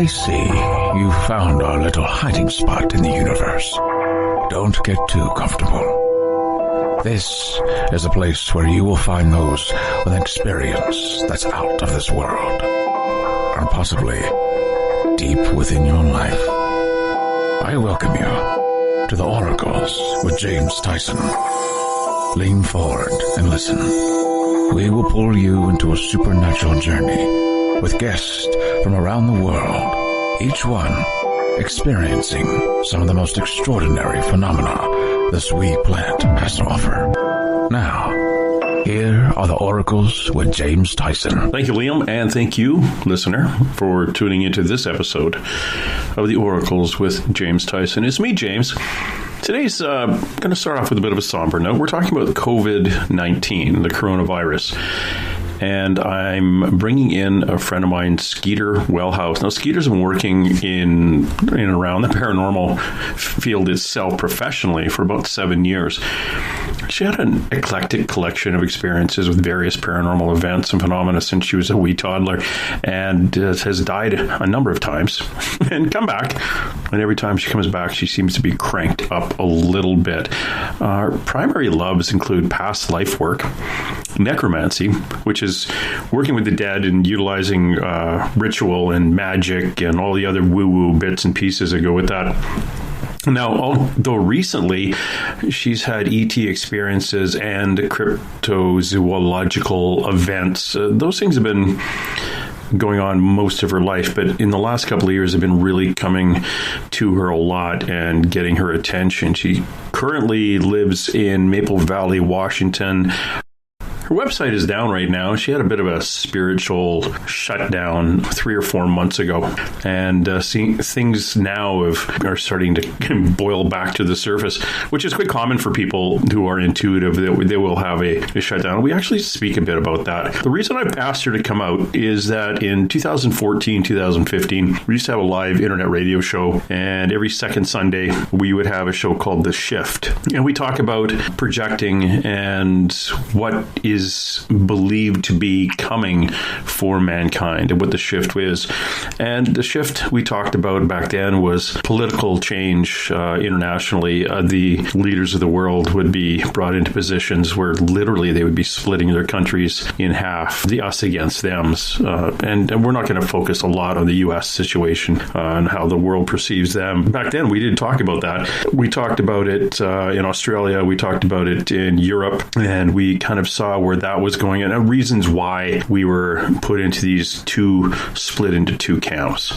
I see you found our little hiding spot in the universe. Don't get too comfortable. This is a place where you will find those with an experience that's out of this world, or possibly deep within your life. I welcome you to the Oracles with James Tyson. Lean forward and listen. We will pull you into a supernatural journey with guests from around the world, each one experiencing some of the most extraordinary phenomena this wee planet has to offer. Now, here are the Oracles with James Tyson. Thank you, Liam, and thank you, listener, for tuning into this episode of the Oracles with James Tyson. It's me, James. Today's going to start off with a bit of a somber note. We're talking about COVID-19, the coronavirus. And I'm bringing in a friend of mine, Skeeter Welhouse. Now, Skeeter's been working in and around the paranormal field itself professionally for about 7 years. She had an eclectic collection of experiences with various paranormal events and phenomena since she was a wee toddler, and has died a number of times and come back. And every time she comes back, she seems to be cranked up a little bit. Her primary loves include past life work, necromancy, which is working with the dead and utilizing ritual and magic and all the other woo-woo bits and pieces that go with that. Now, although recently she's had ET experiences and cryptozoological events, those things have been going on most of her life, but in the last couple of years have been really coming to her a lot and getting her attention. She currently lives in Maple Valley, Washington. Her website is down right now. She had a bit of a spiritual shutdown 3 or 4 months ago, and things now are starting to boil back to the surface, which is quite common for people who are intuitive. That they will have a shutdown. We actually speak a bit about that. The reason I've asked her to come out is that in 2014, 2015, we used to have a live internet radio show, and every second Sunday we would have a show called The Shift, and we talk about projecting and what is believed to be coming for mankind and what the shift is. And the shift we talked about back then was political change internationally. The leaders of the world would be brought into positions where literally they would be splitting their countries in half, the us against thems. And we're not going to focus a lot on the U.S. situation and how the world perceives them. Back then, we did talk about that. We talked about it in Australia. We talked about it in Europe, and we kind of saw where that was going and reasons why we were put into split into two camps.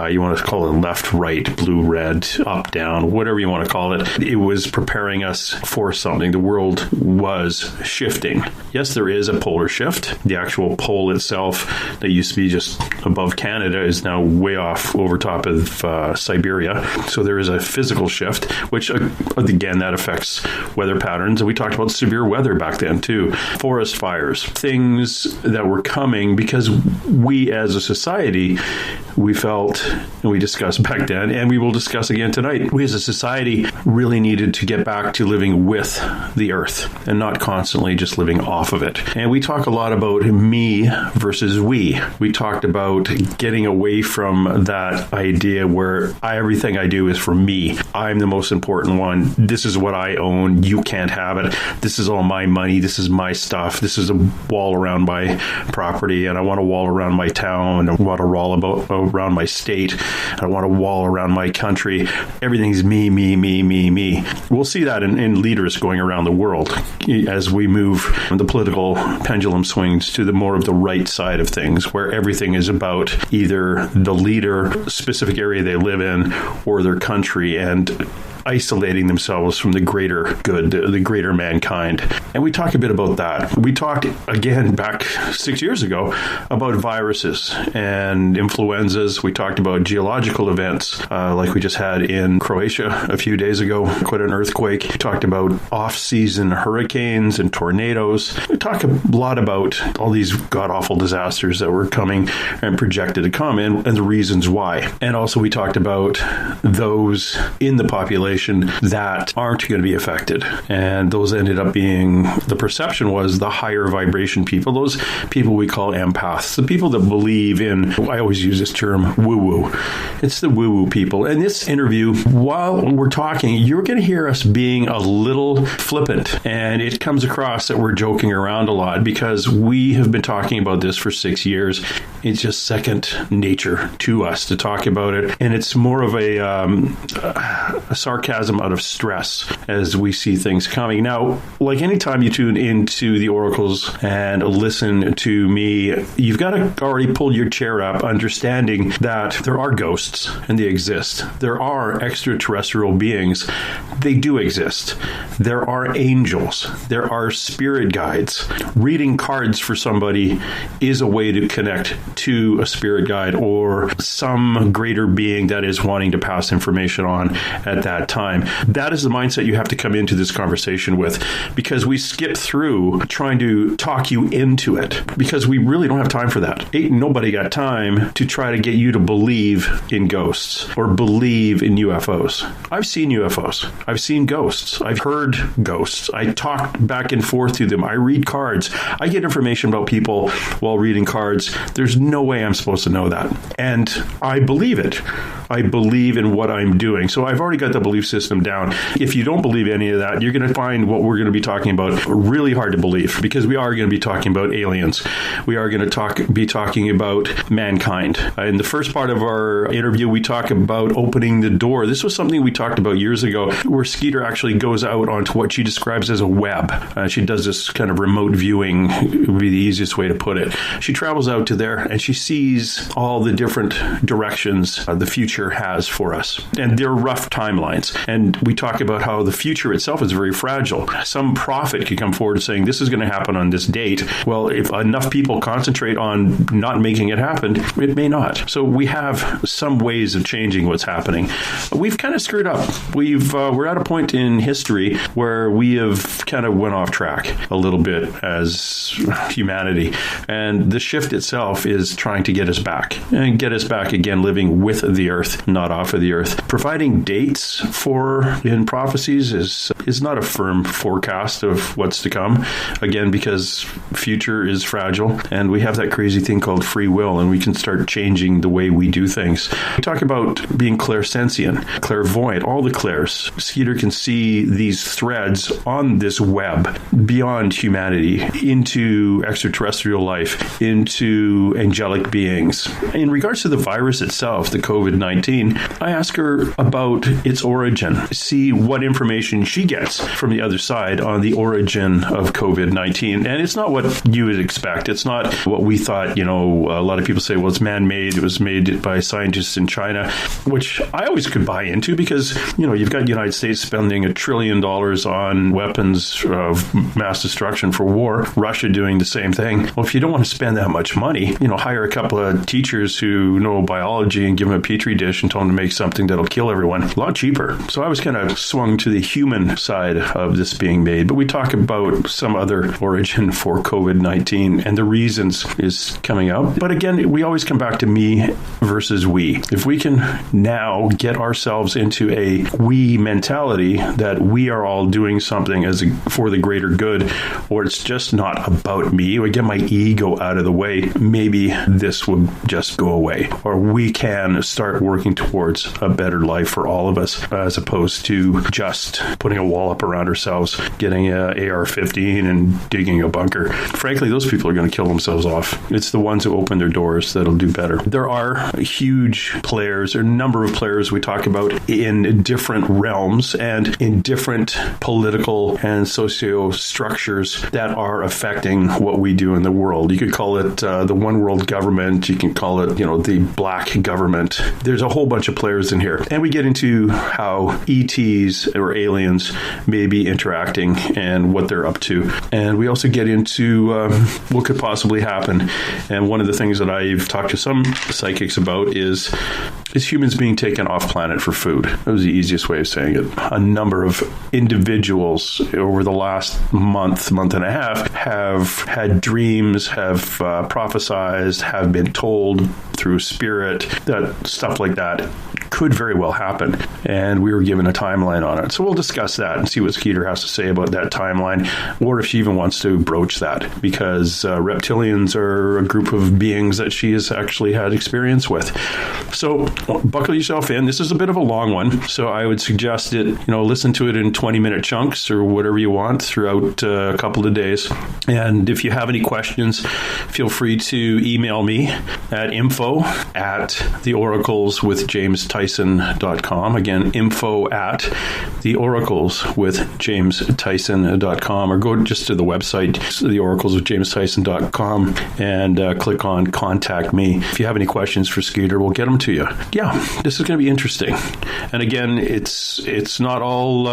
You want to call it left, right, blue, red, up, down, whatever you want to call it. It was preparing us for something. The world was shifting. Yes, there is a polar shift. The actual pole itself that used to be just above Canada is now way off over top of Siberia. So there is a physical shift, which again, that affects weather patterns. And we talked about severe weather back then too. Forest fires, things that were coming because we as a society, we felt, and we discussed back then, and we will discuss again tonight, we as a society really needed to get back to living with the earth and not constantly just living off of it. And we talk a lot about me versus we. We talked about getting away from that idea where everything I do is for me. I'm the most important one. This is what I own. You can't have it. This is all my money. This is my stuff. This is a wall around my property, and I want a wall around my town, and I want a wall around my state, and I want a wall around my country. Everything's me, me, me, me, me. We'll see that in leaders going around the world as we move the political pendulum swings to the more of the right side of things, where everything is about either the leader, specific area they live in, or their country, and isolating themselves from the greater good, the greater mankind. And we talk a bit about that. We talked again back 6 years ago about viruses and influenzas. We talked about geological events like we just had in Croatia a few days ago, quite an earthquake. We talked about off-season hurricanes and tornadoes. We talked a lot about all these god-awful disasters that were coming and projected to come and the reasons why. And also we talked about those in the population population that aren't going to be affected. And those ended up being, the perception was the higher vibration people, those people we call empaths, the people that believe in, I always use this term, woo-woo. It's the woo-woo people. In this interview, while we're talking, you're going to hear us being a little flippant, and it comes across that we're joking around a lot because we have been talking about this for 6 years. It's just second nature to us to talk about it, and it's more of a sarcasm out of stress as we see things coming. Now, like anytime you tune into the oracles and listen to me, you've got to already pull your chair up, understanding that there are ghosts and they exist. There are extraterrestrial beings. They do exist. There are angels. There are spirit guides. Reading cards for somebody is a way to connect to a spirit guide or some greater being that is wanting to pass information on at that time. That is the mindset you have to come into this conversation with, because we skip through trying to talk you into it, because we really don't have time for that. Ain't nobody got time to try to get you to believe in ghosts or believe in UFOs. I've seen UFOs. I've seen ghosts. I've heard ghosts. I talk back and forth to them. I read cards. I get information about people while reading cards. There's no way I'm supposed to know that. And I believe it. I believe in what I'm doing. So I've already got the belief system down. If you don't believe any of that, you're going to find what we're going to be talking about really hard to believe, because we are going to be talking about aliens. We are going to be talking about mankind. In the first part of our interview, we talk about opening the door. This was something we talked about years ago, where Skeeter actually goes out onto what she describes as a web. She does this kind of remote viewing, would be the easiest way to put it. She travels out to there and she sees all the different directions the future has for us. And they're rough timelines. And we talk about how the future itself is very fragile. Some prophet could come forward saying this is going to happen on this date. Well, if enough people concentrate on not making it happen, it may not. So we have some ways of changing what's happening. We've kind of screwed up. We're at a point in history where we have kind of went off track a little bit as humanity. And the shift itself is trying to get us back and get us back again, living with the earth, not off of the earth. Providing dates in prophecies is not a firm forecast of what's to come. Again, because future is fragile and we have that crazy thing called free will, and we can start changing the way we do things. We talk about being clairsentient, clairvoyant, all the clairs. Skeeter can see these threads on this web beyond humanity, into extraterrestrial life, into angelic beings. In regards to the virus itself, the COVID-19, I ask her about its origin, see what information she gets from the other side on the origin of COVID-19. And it's not what you would expect. It's not what we thought. A lot of people say, well, it's man-made. It was made by scientists in China, which I always could buy into, because, you've got the United States spending $1 trillion on weapons of mass destruction for war, Russia doing the same thing. Well, if you don't want to spend that much money, hire a couple of teachers who know biology and give them a petri dish and tell them to make something that'll kill everyone. A lot cheaper. So I was kind of swung to the human side of this being made. But we talk about some other origin for COVID-19, and the reasons is coming up. But again, we always come back to me versus we. If we can now get ourselves into a we mentality, that we are all doing something for the greater good, or it's just not about me, we get my ego out of the way, maybe this would just go away, or we can start working towards a better life for all of us, as opposed to just putting a wall up around ourselves, getting an AR-15 and digging a bunker. Frankly, those people are going to kill themselves off. It's the ones who open their doors that'll do better. There are huge players, or a number of players we talk about in different realms and in different political and socio structures that are affecting what we do in the world. You could call it the one world government. You can call it, the black government. There's a whole bunch of players in here. And we get into how ETs or aliens may be interacting and what they're up to. And we also get into what could possibly happen. And one of the things that I've talked to some psychics about is humans being taken off planet for food. That was the easiest way of saying it. A number of individuals over the last month and a half have had dreams, have prophesized, have been told through spirit, that stuff like that could very well happen. And we were given a timeline on it. So we'll discuss that and see what Skeeter has to say about that timeline, or if she even wants to broach that, because reptilians are a group of beings that she has actually had experience with. So buckle yourself in. This is a bit of a long one, so I would suggest listen to it in 20-minute chunks or whatever you want throughout a couple of days. And if you have any questions, feel free to email me at info@theoracleswithjamestyson.com. Again, info@theoracleswithjamestyson.com, or go just to the website, theoracleswithjamestyson.com, and click on Contact Me. If you have any questions for Skeeter, we'll get them to you. Yeah, this is going to be interesting. And again, it's not all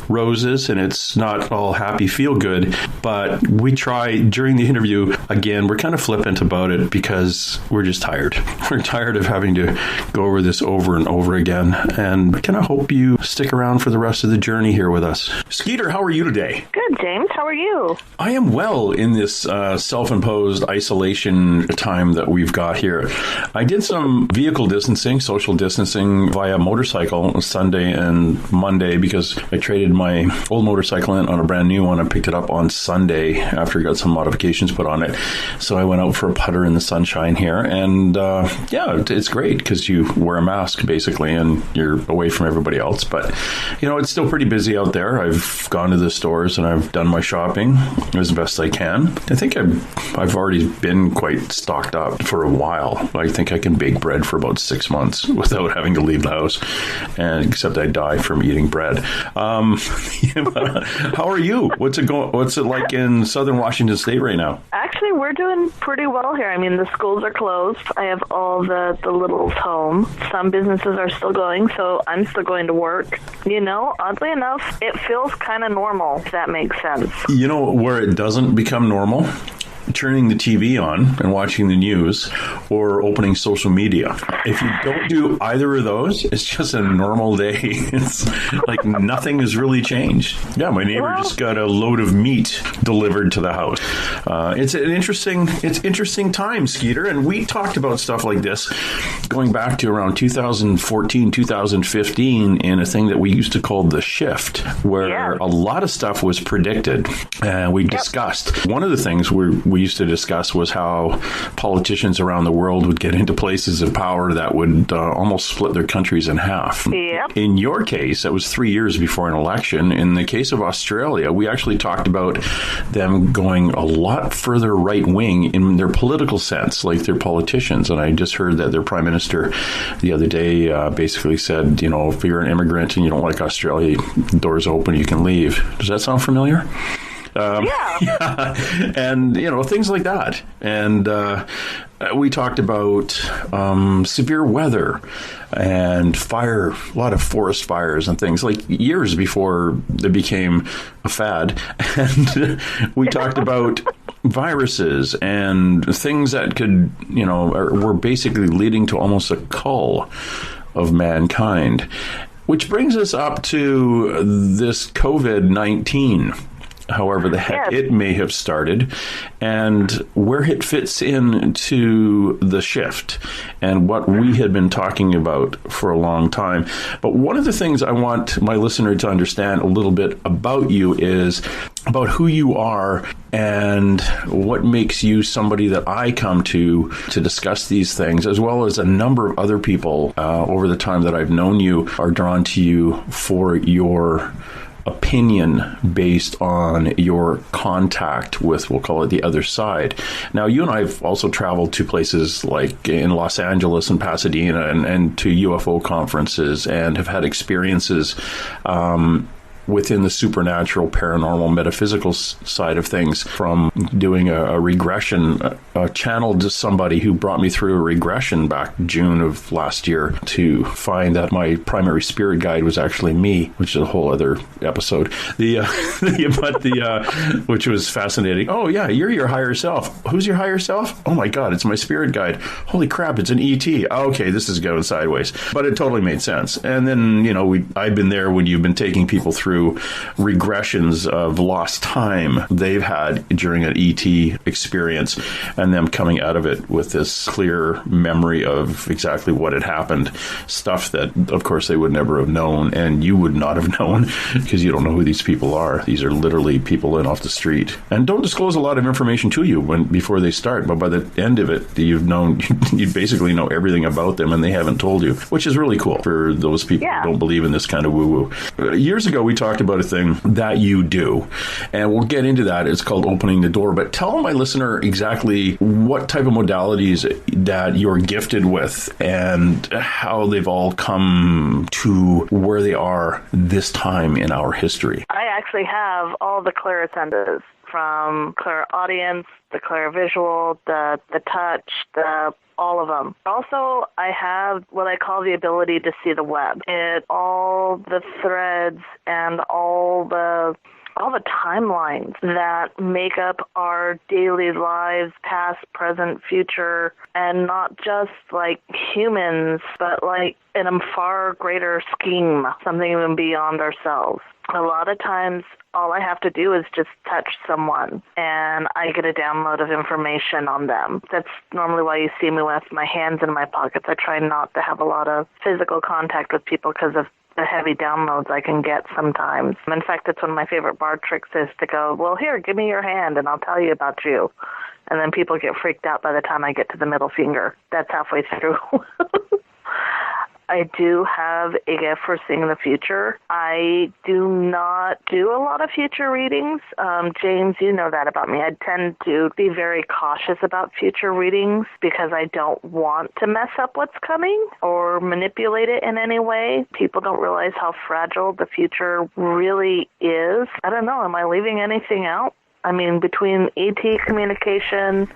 roses, and it's not all happy feel-good, but we try during the interview, again, we're kind of flippant about it because we're just tired. We're tired of having to go over this over and over again, and I kind of hope you stick around for the rest of the journey here with us. Skeeter, how are you today? Good, James. How are you? I am well in this self-imposed isolation time that we've got here. I did some vehicle distancing, social distancing via motorcycle Sunday and Monday because I traded my old motorcycle in on a brand new one. I picked it up on Sunday after I got some modifications put on it. So I went out for a putter in the sunshine here, and it's great because you wear a mask basically and you're away from everybody else. But it's still pretty busy out there. I've gone to the stores and I've done my shopping as best I can. I think I've already been quite stocked up for a while. I think I can bake bread for about 6 months without having to leave the house, and except I die from eating bread. How are you? What's it like in southern Washington State right now? Actually, we're doing pretty well here. I mean, the schools are closed. I have all the littles home. Some businesses are still going, so I'm still going to work. Oddly enough, it feels kind of normal, if that makes sense. Where it doesn't become normal? Turning the TV on and watching the news, or opening social media. If you don't do either of those, it's just a normal day. It's like nothing has really changed. Yeah, my neighbor just got a load of meat delivered to the house. It's interesting time, Skeeter, and we talked about stuff like this going back to around 2014, 2015 in a thing that we used to call the shift, where a lot of stuff was predicted and we discussed. One of the things we used to discuss was how politicians around the world would get into places of power that would almost split their countries in half. Yep. In your case, that was 3 years before an election. In the case of Australia, we actually talked about them going a lot further right-wing in their political sense, like their politicians. And I just heard that their prime minister the other day basically said, if you're an immigrant and you don't like Australia, doors open, you can leave. Does that sound familiar? Yeah. And, things like that. And we talked about severe weather and fire, a lot of forest fires and things, like years before they became a fad. And we talked about viruses and things that could, were basically leading to almost a cull of mankind. Which brings us up to this COVID-19. However the heck it may have started, and where it fits into the shift and what we had been talking about for a long time. But one of the things I want my listener to understand a little bit about you is about who you are and what makes you somebody that I come to discuss these things, as well as a number of other people over the time that I've known you are drawn to you for your opinion based on your contact with, we'll call it, the other side. Now, you and I have also traveled to places like in Los Angeles and Pasadena and to UFO conferences, and have had experiences within the supernatural, paranormal, metaphysical side of things, from doing a regression, channeled to somebody who brought me through a regression back June of last year to find that my primary spirit guide was actually me, which is a whole other episode. Which was fascinating. Oh yeah, you're your higher self. Who's your higher self? Oh my God, it's my spirit guide. Holy crap, it's an ET. Okay, this is going sideways. But it totally made sense. And then, I've been there when you've been taking people through through regressions of lost time they've had during an ET experience, and them coming out of it with this clear memory of exactly what had happened, stuff that, of course, they would never have known, and you would not have known because you don't know who these people are. These are literally people in off the street, and don't disclose a lot of information to you before they start, but by the end of it, you basically know everything about them, and they haven't told you, which is really cool for those people who don't believe in this kind of woo-woo. Years ago, we talked about a thing that you do, and we'll get into that. It's called opening the door, but tell my listener exactly what type of modalities that you're gifted with and how they've all come to where they are this time in our history. I actually have all the clairsenses, from clairaudience, the clairvisual, the touch, all of them. Also, I have what I call the ability to see the web. All the threads and all the timelines that make up our daily lives, past, present, future, and not just like humans, but like in a far greater scheme, something even beyond ourselves. A lot of times, all I have to do is just touch someone, and I get a download of information on them. That's normally why you see me with my hands in my pockets. I try not to have a lot of physical contact with people because of the heavy downloads I can get sometimes. In fact, it's one of my favorite bar tricks is to go, well, here, give me your hand, and I'll tell you about you. And then people get freaked out by the time I get to the middle finger. That's halfway through. I do have a gift for seeing the future. I do not do a lot of future readings. James, you know that about me. I tend to be very cautious about future readings because I don't want to mess up what's coming or manipulate it in any way. People don't realize how fragile the future really is. I don't know. Am I leaving anything out? I mean, between ET communication,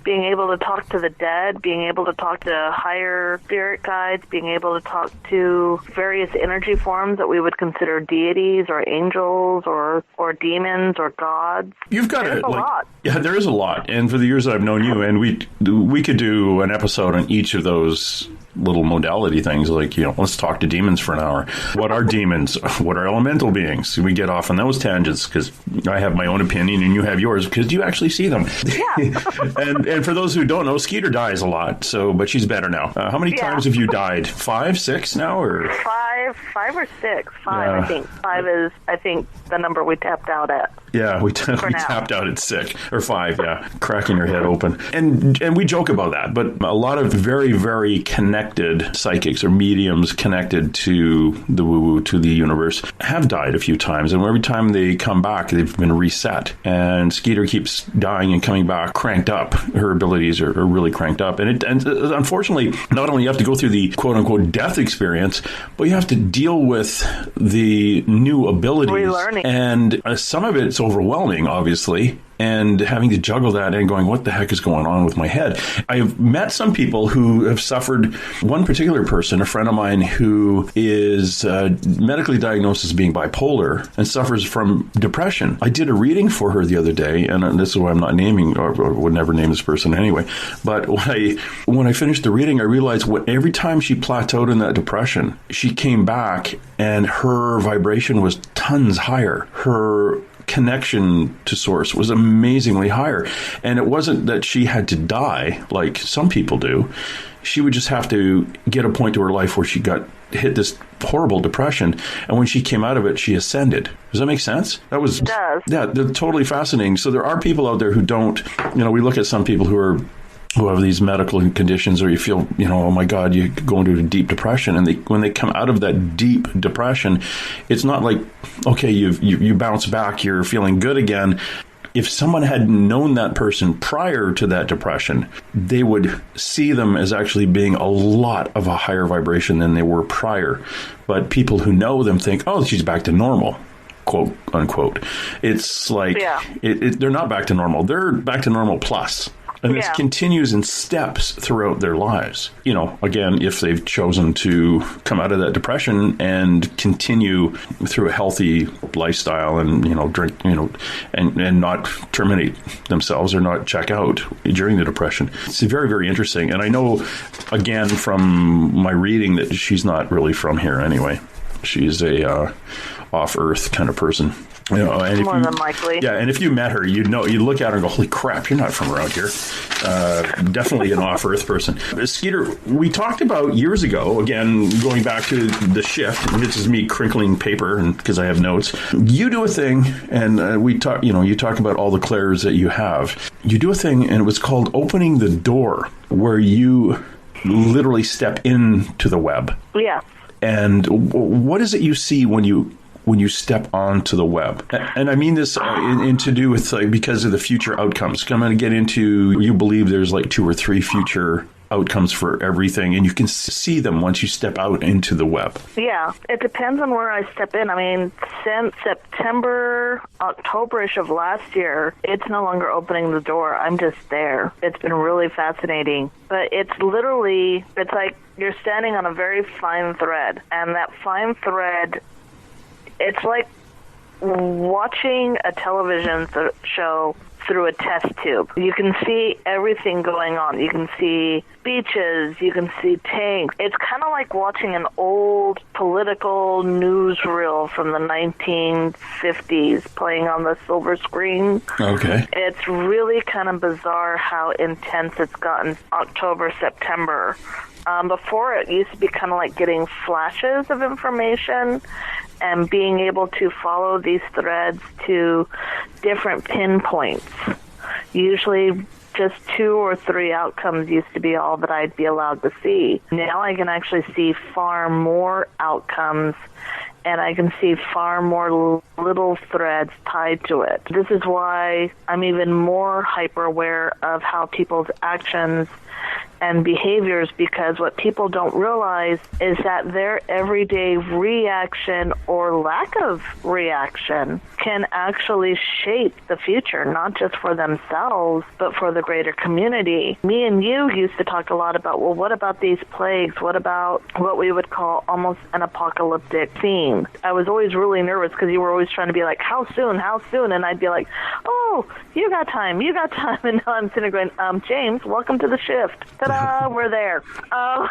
being able to talk to the dead, being able to talk to higher spirit guides, being able to talk to various energy forms that we would consider deities or angels or demons or gods. You've got a lot. Yeah, there is a lot. And for the years that I've known you, and we could do an episode on each of those little modality things, like, let's talk to demons for an hour. What are demons? What are elemental beings? We get off on those tangents because I have my own opinion and you have yours because you actually see them. Yeah. and for those who don't know, Skeeter dies a lot, but she's better now. How many times have you died? 5, 6 now, or 5 or 6? 5, I think. 5 is, I think, the number we tapped out at. Yeah, we tapped out at 6 or 5. Yeah, cracking your head open, and we joke about that. But a lot of very, very connected psychics or mediums connected to the woo-woo, to the universe, have died a few times, and every time they come back, they've been reset. And Skeeter keeps dying and coming back, cranked up. Her abilities are really cranked up, and unfortunately, not only you have to go through the quote-unquote death experience, but you have to deal with the new abilities. Relearning. And some of it's overwhelming, obviously, and having to juggle that and going, what the heck is going on with my head? I've met some people who have suffered. One particular person, a friend of mine, who is medically diagnosed as being bipolar and suffers from depression. I did a reading for her the other day, and this is why I'm not naming, or would never name this person anyway. But when I finished the reading, I realized every time she plateaued in that depression, she came back and her vibration was tons higher. Her connection to source was amazingly higher. And it wasn't that she had to die like some people do. She would just have to get a point to her life where she hit this horrible depression, and when she came out of it, she ascended. Does that make sense? It does. Yeah, they're totally fascinating. So there are people out there who don't, we look at some people who have these medical conditions, or you feel, oh my God, you go into a deep depression. And when they come out of that deep depression, it's not like, okay, you bounce back, you're feeling good again. If someone had known that person prior to that depression, they would see them as actually being a lot of a higher vibration than they were prior. But people who know them think, oh, she's back to normal, quote unquote. It's like, they're not back to normal. They're back to normal plus. And this continues in steps throughout their lives. Again, if they've chosen to come out of that depression and continue through a healthy lifestyle and, drink, and not terminate themselves or not check out during the depression. It's very, very interesting. And I know, again, from my reading that she's not really from here anyway. she's a off-Earth kind of person. And more than likely. Yeah, and if you met her, you look at her and go, holy crap, you're not from around here. Definitely an off-Earth person. Skeeter, we talked about years ago, again, going back to the shift, and this is me crinkling paper because I have notes. You do a thing, and you talk about all the clairs that you have. You do a thing, and it was called opening the door, where you literally step into the web. Yeah. And what is it you see when you step onto the web? And I mean this in to do with because of the future outcomes. I'm going to get into, you believe there's 2 or 3 future outcomes for everything, and you can see them once you step out into the web. Yeah, it depends on where I step in. I mean, since September, October-ish of last year, it's no longer opening the door. I'm just there. It's been really fascinating. But it's like you're standing on a very fine thread, and that fine thread, it's like watching a television show through a test tube. You can see everything going on. You can see beaches. You can see tanks. It's kind of like watching an old political newsreel from the 1950s playing on the silver screen. Okay. It's really kind of bizarre how intense it's gotten October, September. Before, it used to be kind of like getting flashes of information and being able to follow these threads to different pinpoints. Usually just 2 or 3 outcomes used to be all that I'd be allowed to see. Now I can actually see far more outcomes, and I can see far more little threads tied to it. This is why I'm even more hyper aware of how people's actions and behaviors, because what people don't realize is that their everyday reaction or lack of reaction can actually shape the future, not just for themselves, but for the greater community. Me and you used to talk a lot about, well, what about these plagues? What about what we would call almost an apocalyptic theme? I was always really nervous because you were always trying to be like, how soon? How soon? And I'd be like, oh, you got time. And now I'm sitting there going, James, welcome to the shift. Ta-da, we're there. Oh,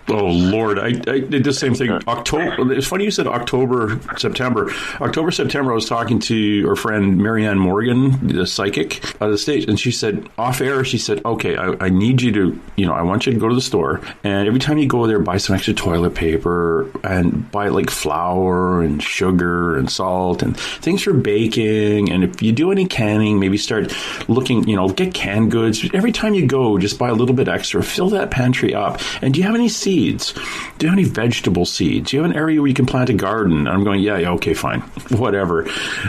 Lord. I did the same thing. October. It's funny you said October, September. October, September, I was talking to our friend Marianne Morgan, the psychic out of the States, and she said, off air, she said, okay, I need you to, I want you to go to the store, and every time you go there, buy some extra toilet paper and buy flour and sugar and salt and things for baking. And if you do any canning, maybe start looking, get canned goods. Every time you go, just buy a little bit extra, fill that pantry up. And do you have any seeds? Do you have any vegetable seeds? Do you have an area where you can plant a garden? And I'm going, yeah, okay, fine, whatever.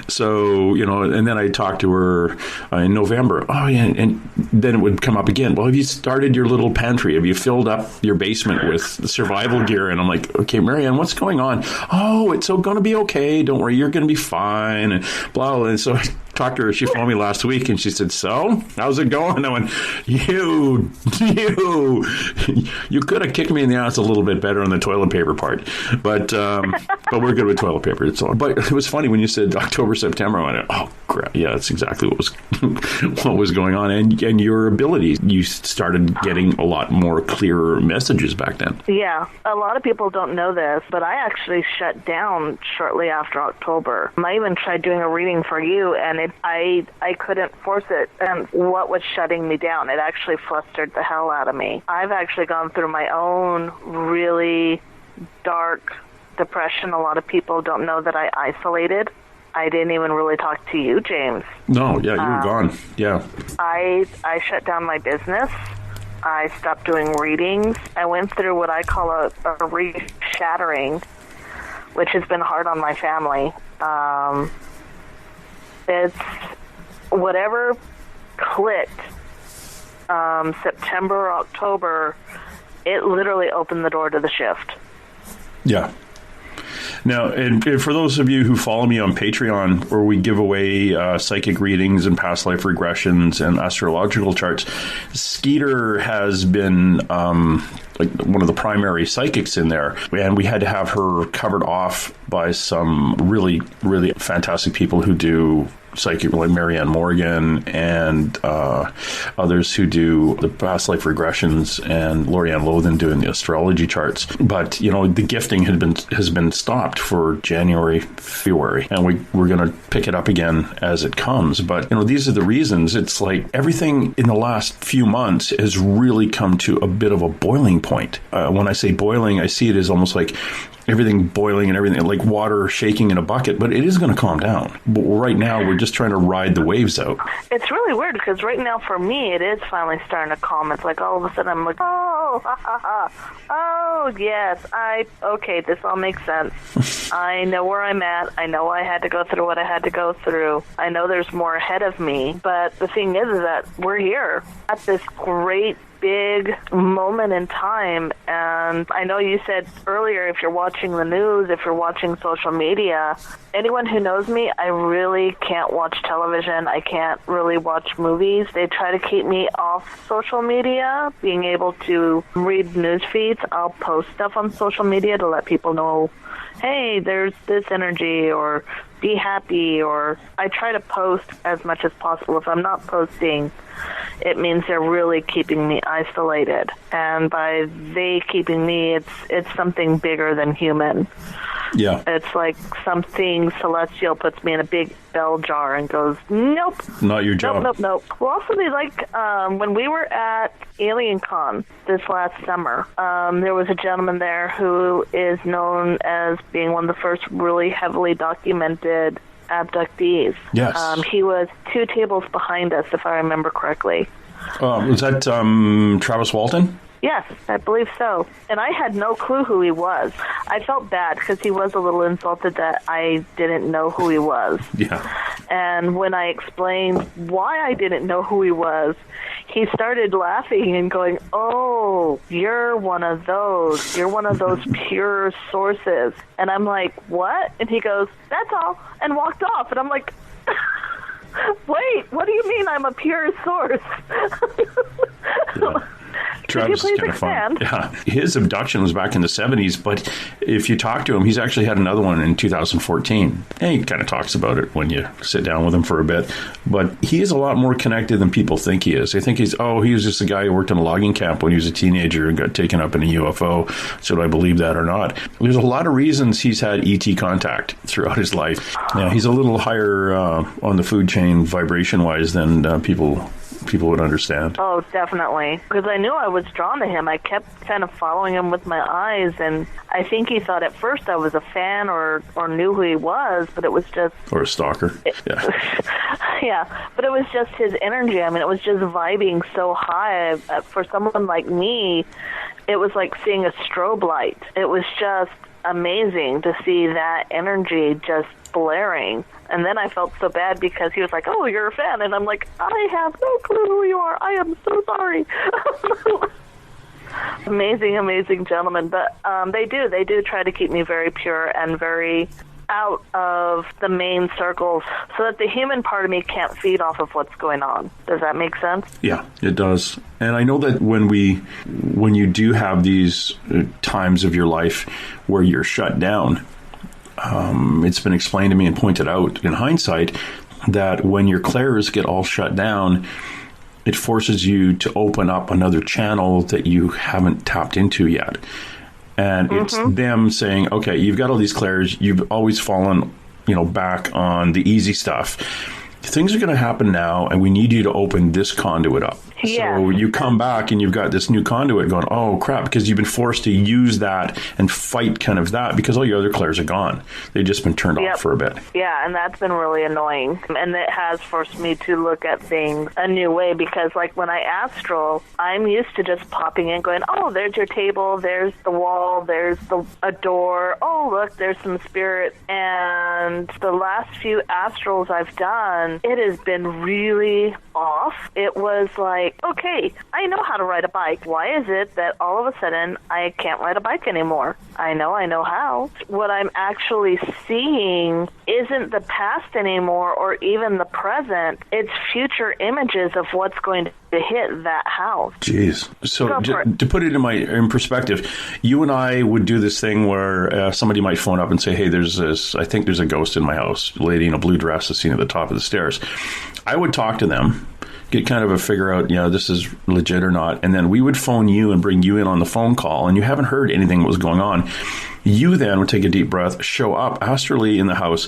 So, and then I talked to her in November. Oh, yeah. And then it would come up again. Well, have you started your little pantry? Have you filled up your basement with survival gear? And I'm like, okay, Marianne, what's going on? Oh, it's going to be okay. Don't worry, you're going to be fine. And blah, blah. And so I talked to her. She phoned me last week, and she said, so, how's it going? I went, you could have kicked me in the ass a little bit better on the toilet paper part. But we're good with toilet paper. But it was funny when you said October, September. I went, oh, crap. Yeah, that's exactly what was going on. And your abilities, you started getting a lot more clearer messages back then. Yeah, a lot of people don't know this, but I actually shut down shortly after October. I even tried doing a reading for you, and I couldn't force it. And what was shutting me down? It actually flustered the hell out of me. I've actually gone through my own really dark depression. A lot of people don't know that I isolated. I didn't even really talk to you, James. No, yeah, you were gone. Yeah. I shut down my business. I stopped doing readings. I went through what I call a re-shattering, which has been hard on my family. It's whatever clicked September, October, it literally opened the door to the shift. Yeah. Now, and for those of you who follow me on Patreon, where we give away psychic readings and past life regressions and astrological charts, Skeeter has been one of the primary psychics in there. And we had to have her covered off by some really, really fantastic people who do psychic, like Marianne Morgan and others who do the past life regressions, and Lorianne Lothan doing the astrology charts. But, the gifting has been stopped for January, February, and we're going to pick it up again as it comes. But, these are the reasons. It's like everything in the last few months has really come to a bit of a boiling point. When I say boiling, I see it as almost like everything boiling and everything, like water shaking in a bucket, but it is going to calm down. But right now, we're just trying to ride the waves out. It's really weird because right now, for me, it is finally starting to calm. It's like all of a sudden I'm like, oh, ha, ha, ha. Oh, yes, okay, this all makes sense. I know where I'm at. I know I had to go through what I had to go through. I know there's more ahead of me. But the thing is that we're here at this great big moment in time. And I know you said earlier, if you're watching the news, if you're watching social media, anyone who knows me, I really can't watch television. I can't really watch movies. They try to keep me off social media, being able to read news feeds. I'll post stuff on social media to let people know, hey, there's this energy, or be happy, or I try to post as much as possible. If I'm not posting, it means they're really keeping me isolated. And by they keeping me, it's something bigger than human. Yeah. It's like something celestial puts me in a big bell jar and goes, nope. Not your job. Nope. Well, also, when we were at Alien Con this last summer, there was a gentleman there who is known as being one of the first really heavily documented abductees. Yes. He was 2 tables behind us, if I remember correctly. Was that Travis Walton? Yes, I believe so. And I had no clue who he was. I felt bad because he was a little insulted that I didn't know who he was. Yeah. And when I explained why I didn't know who he was, he started laughing and going, oh, you're one of those. You're one of those pure sources. And I'm like, what? And he goes, that's all, and walked off. And I'm like, wait, what do you mean I'm a pure source? Yeah. Travis is kind of fun. Yeah, his abduction was back in the 70s, but if you talk to him, he's actually had another one in 2014. And he kind of talks about it when you sit down with him for a bit. But he is a lot more connected than people think he is. They think he was just a guy who worked in a logging camp when he was a teenager and got taken up in a UFO. So do I believe that or not? There's a lot of reasons he's had ET contact throughout his life. Now, he's a little higher on the food chain vibration-wise than people would understand. Oh, definitely. Because I knew I was drawn to him. I kept kind of following him with my eyes, and I think he thought at first I was a fan or knew who he was, but it was just... Or a stalker. Yeah. Yeah, but it was just his energy. I mean, it was just vibing so high. For someone like me, it was like seeing a strobe light. It was just amazing to see that energy just blaring. And then I felt so bad because he was like, oh, you're a fan. And I'm like, I have no clue who you are. I am so sorry. Amazing gentleman. But they do try to keep me very pure and very out of the main circles so that the human part of me can't feed off of what's going on. Does that make sense? Yeah, it does. And I know that when you do have these times of your life where you're shut down, it's been explained to me and pointed out in hindsight that when your clairs get all shut down, it forces you to open up another channel that you haven't tapped into yet. And it's them saying, okay, you've got all these clairs, you've always fallen, back on the easy stuff. Things are going to happen now, and we need you to open this conduit up. Yeah. So you come back and you've got this new conduit going, oh, crap, because you've been forced to use that and fight kind of that because all your other clairs are gone. They've just been turned off for a bit. Yeah, and that's been really annoying. And it has forced me to look at things a new way because, like, when I astral, I'm used to just popping in going, oh, there's your table, there's the wall, there's a door. Oh, look, there's some spirit. And the last few astrals I've done, it has been really off. It was like, okay, I know how to ride a bike. Why is it that all of a sudden I can't ride a bike anymore? I know how. What I'm actually seeing isn't the past anymore or even the present. It's future images of what's going to to hit that house. Jeez. So to put it in perspective, you and I would do this thing where somebody might phone up and say, hey, I think there's a ghost in my house. A lady in a blue dress is seen at the top of the stairs. I would talk to them, get kind of a figure out, this is legit or not. And then we would phone you and bring you in on the phone call, and you haven't heard anything that was going on. You then would take a deep breath, show up astrally in the house,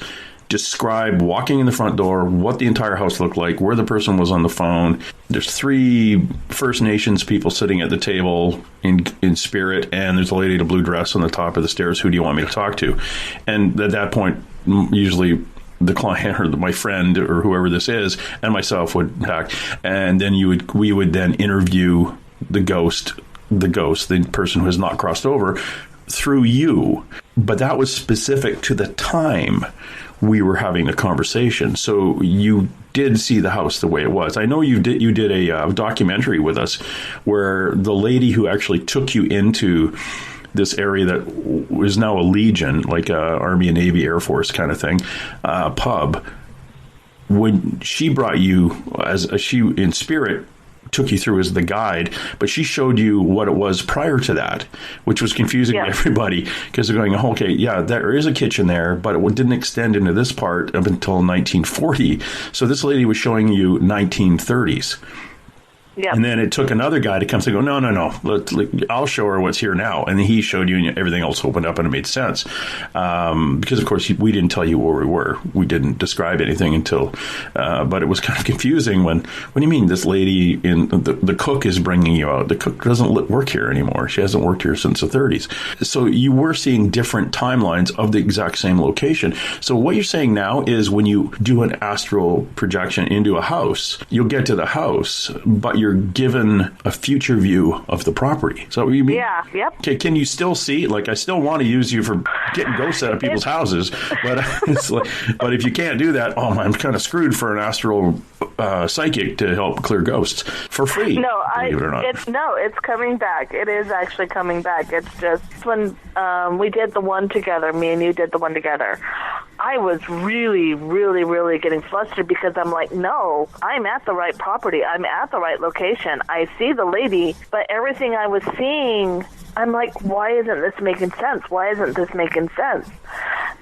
describe walking in the front door, what the entire house looked like, where the person was on the phone. There's 3 First Nations people sitting at the table in spirit, and there's a lady in a blue dress on the top of the stairs. Who do you want me to talk to? And at that point, usually the client or my friend or whoever this is and myself would talk, and then we would then interview the ghost, the person who has not crossed over, through you. But that was specific to the time we were having the conversation. So you did see the house the way it was. I know you did a documentary with us where the lady who actually took you into this area that is now a Legion, like a Army and Navy Air Force kind of thing, pub, when she brought you she in spirit took you through as the guide, but she showed you what it was prior to that, which was confusing to everybody, because they're going, okay, yeah, there is a kitchen there, but it didn't extend into this part up until 1940. So this lady was showing you 1930s. Yep. And then it took another guy to come and go, no. I'll show her what's here now. And then he showed you, and everything else opened up, and it made sense. Because, of course, we didn't tell you where we were. We didn't describe anything until, but it was kind of confusing when do you mean this lady in the cook is bringing you out? The cook doesn't work here anymore. She hasn't worked here since the 30s. So you were seeing different timelines of the exact same location. So what you're saying now is when you do an astral projection into a house, you'll get to the house, but you're given a future view of the property. Is that what you mean? Yeah, yep. Okay, can you still see? Like, I still want to use you for getting ghosts out of people's houses, but but if you can't do that, I'm kind of screwed for an astral psychic to help clear ghosts for free. No, it's coming back. It is actually coming back. It's just when we did the one together, me and you did the one together, I was really, really, really getting flustered because I'm like, no, I'm at the right property. I'm at the right location. I see the lady, but everything I was seeing, I'm like, why isn't this making sense? Why isn't this making sense?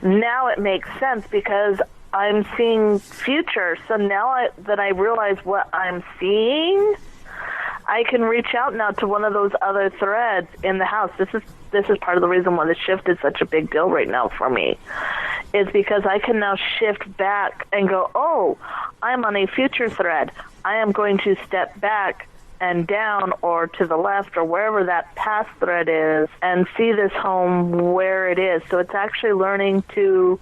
Now it makes sense because I'm seeing future. So now that I realize what I'm seeing, I can reach out now to one of those other threads in the house. This is part of the reason why the shift is such a big deal right now for me, is because I can now shift back and go, oh, I'm on a future thread. I am going to step back and down or to the left or wherever that past thread is and see this home where it is. So it's actually learning to,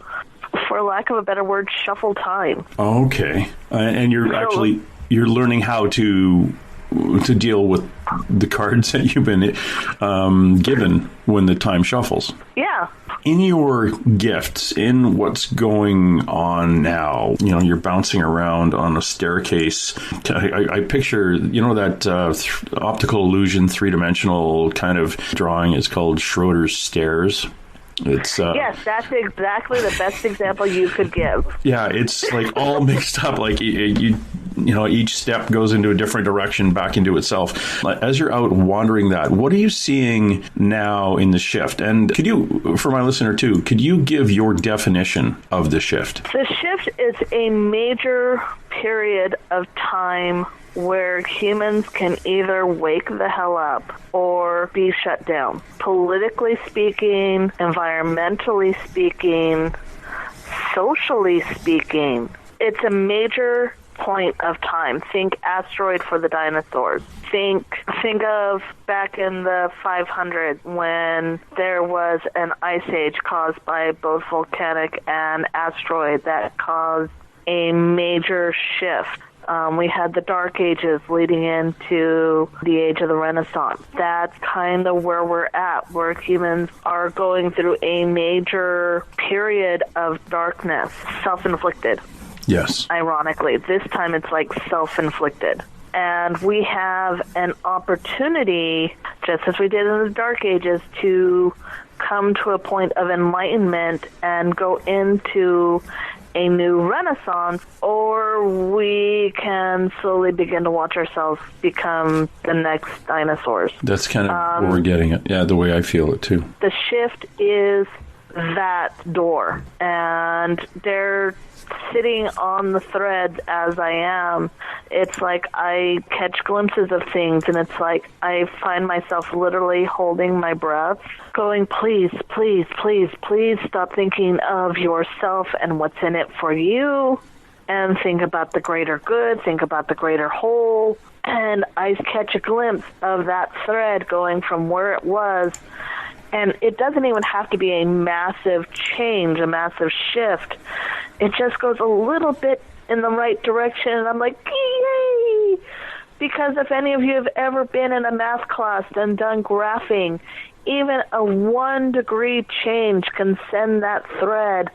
for lack of a better word, shuffle time. Okay. And you're learning how to deal with the cards that you've been given when the time shuffles. Yeah. In your gifts, in what's going on now, you're bouncing around on a staircase. I picture, that optical illusion, 3-dimensional kind of drawing is called Schroeder's stairs. It's yes, that's exactly the best example you could give. Yeah, it's like all mixed up. Like each step goes into a different direction, back into itself. As you're out wandering that, what are you seeing now in the shift? And could you, for my listener too, could you give your definition of the shift? The shift is a major period of time where humans can either wake the hell up or be shut down. Politically speaking, environmentally speaking, socially speaking, it's a major point of time. Think asteroid for the dinosaurs. Think of back in the 500s when there was an ice age caused by both volcanic and asteroid that caused a major shift. We had the Dark Ages leading into the Age of the Renaissance. That's kind of where we're at, where humans are going through a major period of darkness, self-inflicted. Yes. Ironically, this time it's like self-inflicted. And we have an opportunity, just as we did in the Dark Ages, to come to a point of enlightenment and go into a new renaissance, or we can slowly begin to watch ourselves become the next dinosaurs. That's kind of where we're getting it. Yeah, the way I feel it too. The shift is that door, and they're sitting on the thread as I am. It's like I catch glimpses of things, and it's like I find myself literally holding my breath, going, please, please, please, please stop thinking of yourself and what's in it for you, and think about the greater good, think about the greater whole. And I catch a glimpse of that thread going from where it was. And it doesn't even have to be a massive change, a massive shift. It just goes a little bit in the right direction, and I'm like, yay! Because if any of you have ever been in a math class and done graphing, even a 1 degree change can send that thread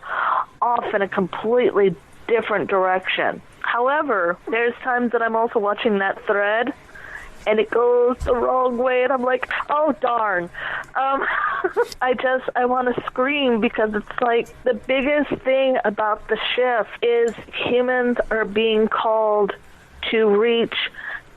off in a completely different direction. However, there's times that I'm also watching that thread, and it goes the wrong way, and I'm like, oh, darn. I want to scream, because it's like the biggest thing about the shift is humans are being called to reach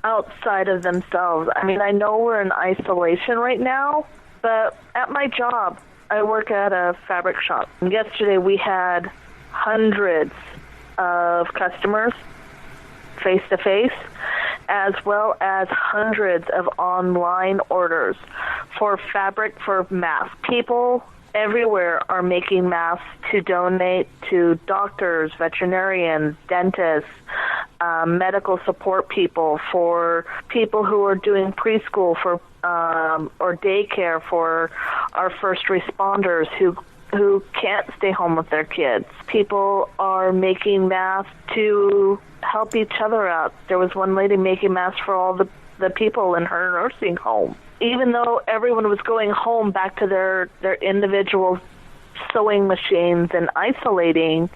outside of themselves. I mean, I know we're in isolation right now, but at my job, I work at a fabric shop. And yesterday we had hundreds of customers face-to-face, as well as hundreds of online orders for fabric for masks. People everywhere are making masks to donate to doctors, veterinarians, dentists, medical support people, for people who are doing preschool for or daycare, for our first responders who can't stay home with their kids. People are making masks to help each other out. There was one lady making masks for all the people in her nursing home. Even though everyone was going home back to their individual sewing machines and isolating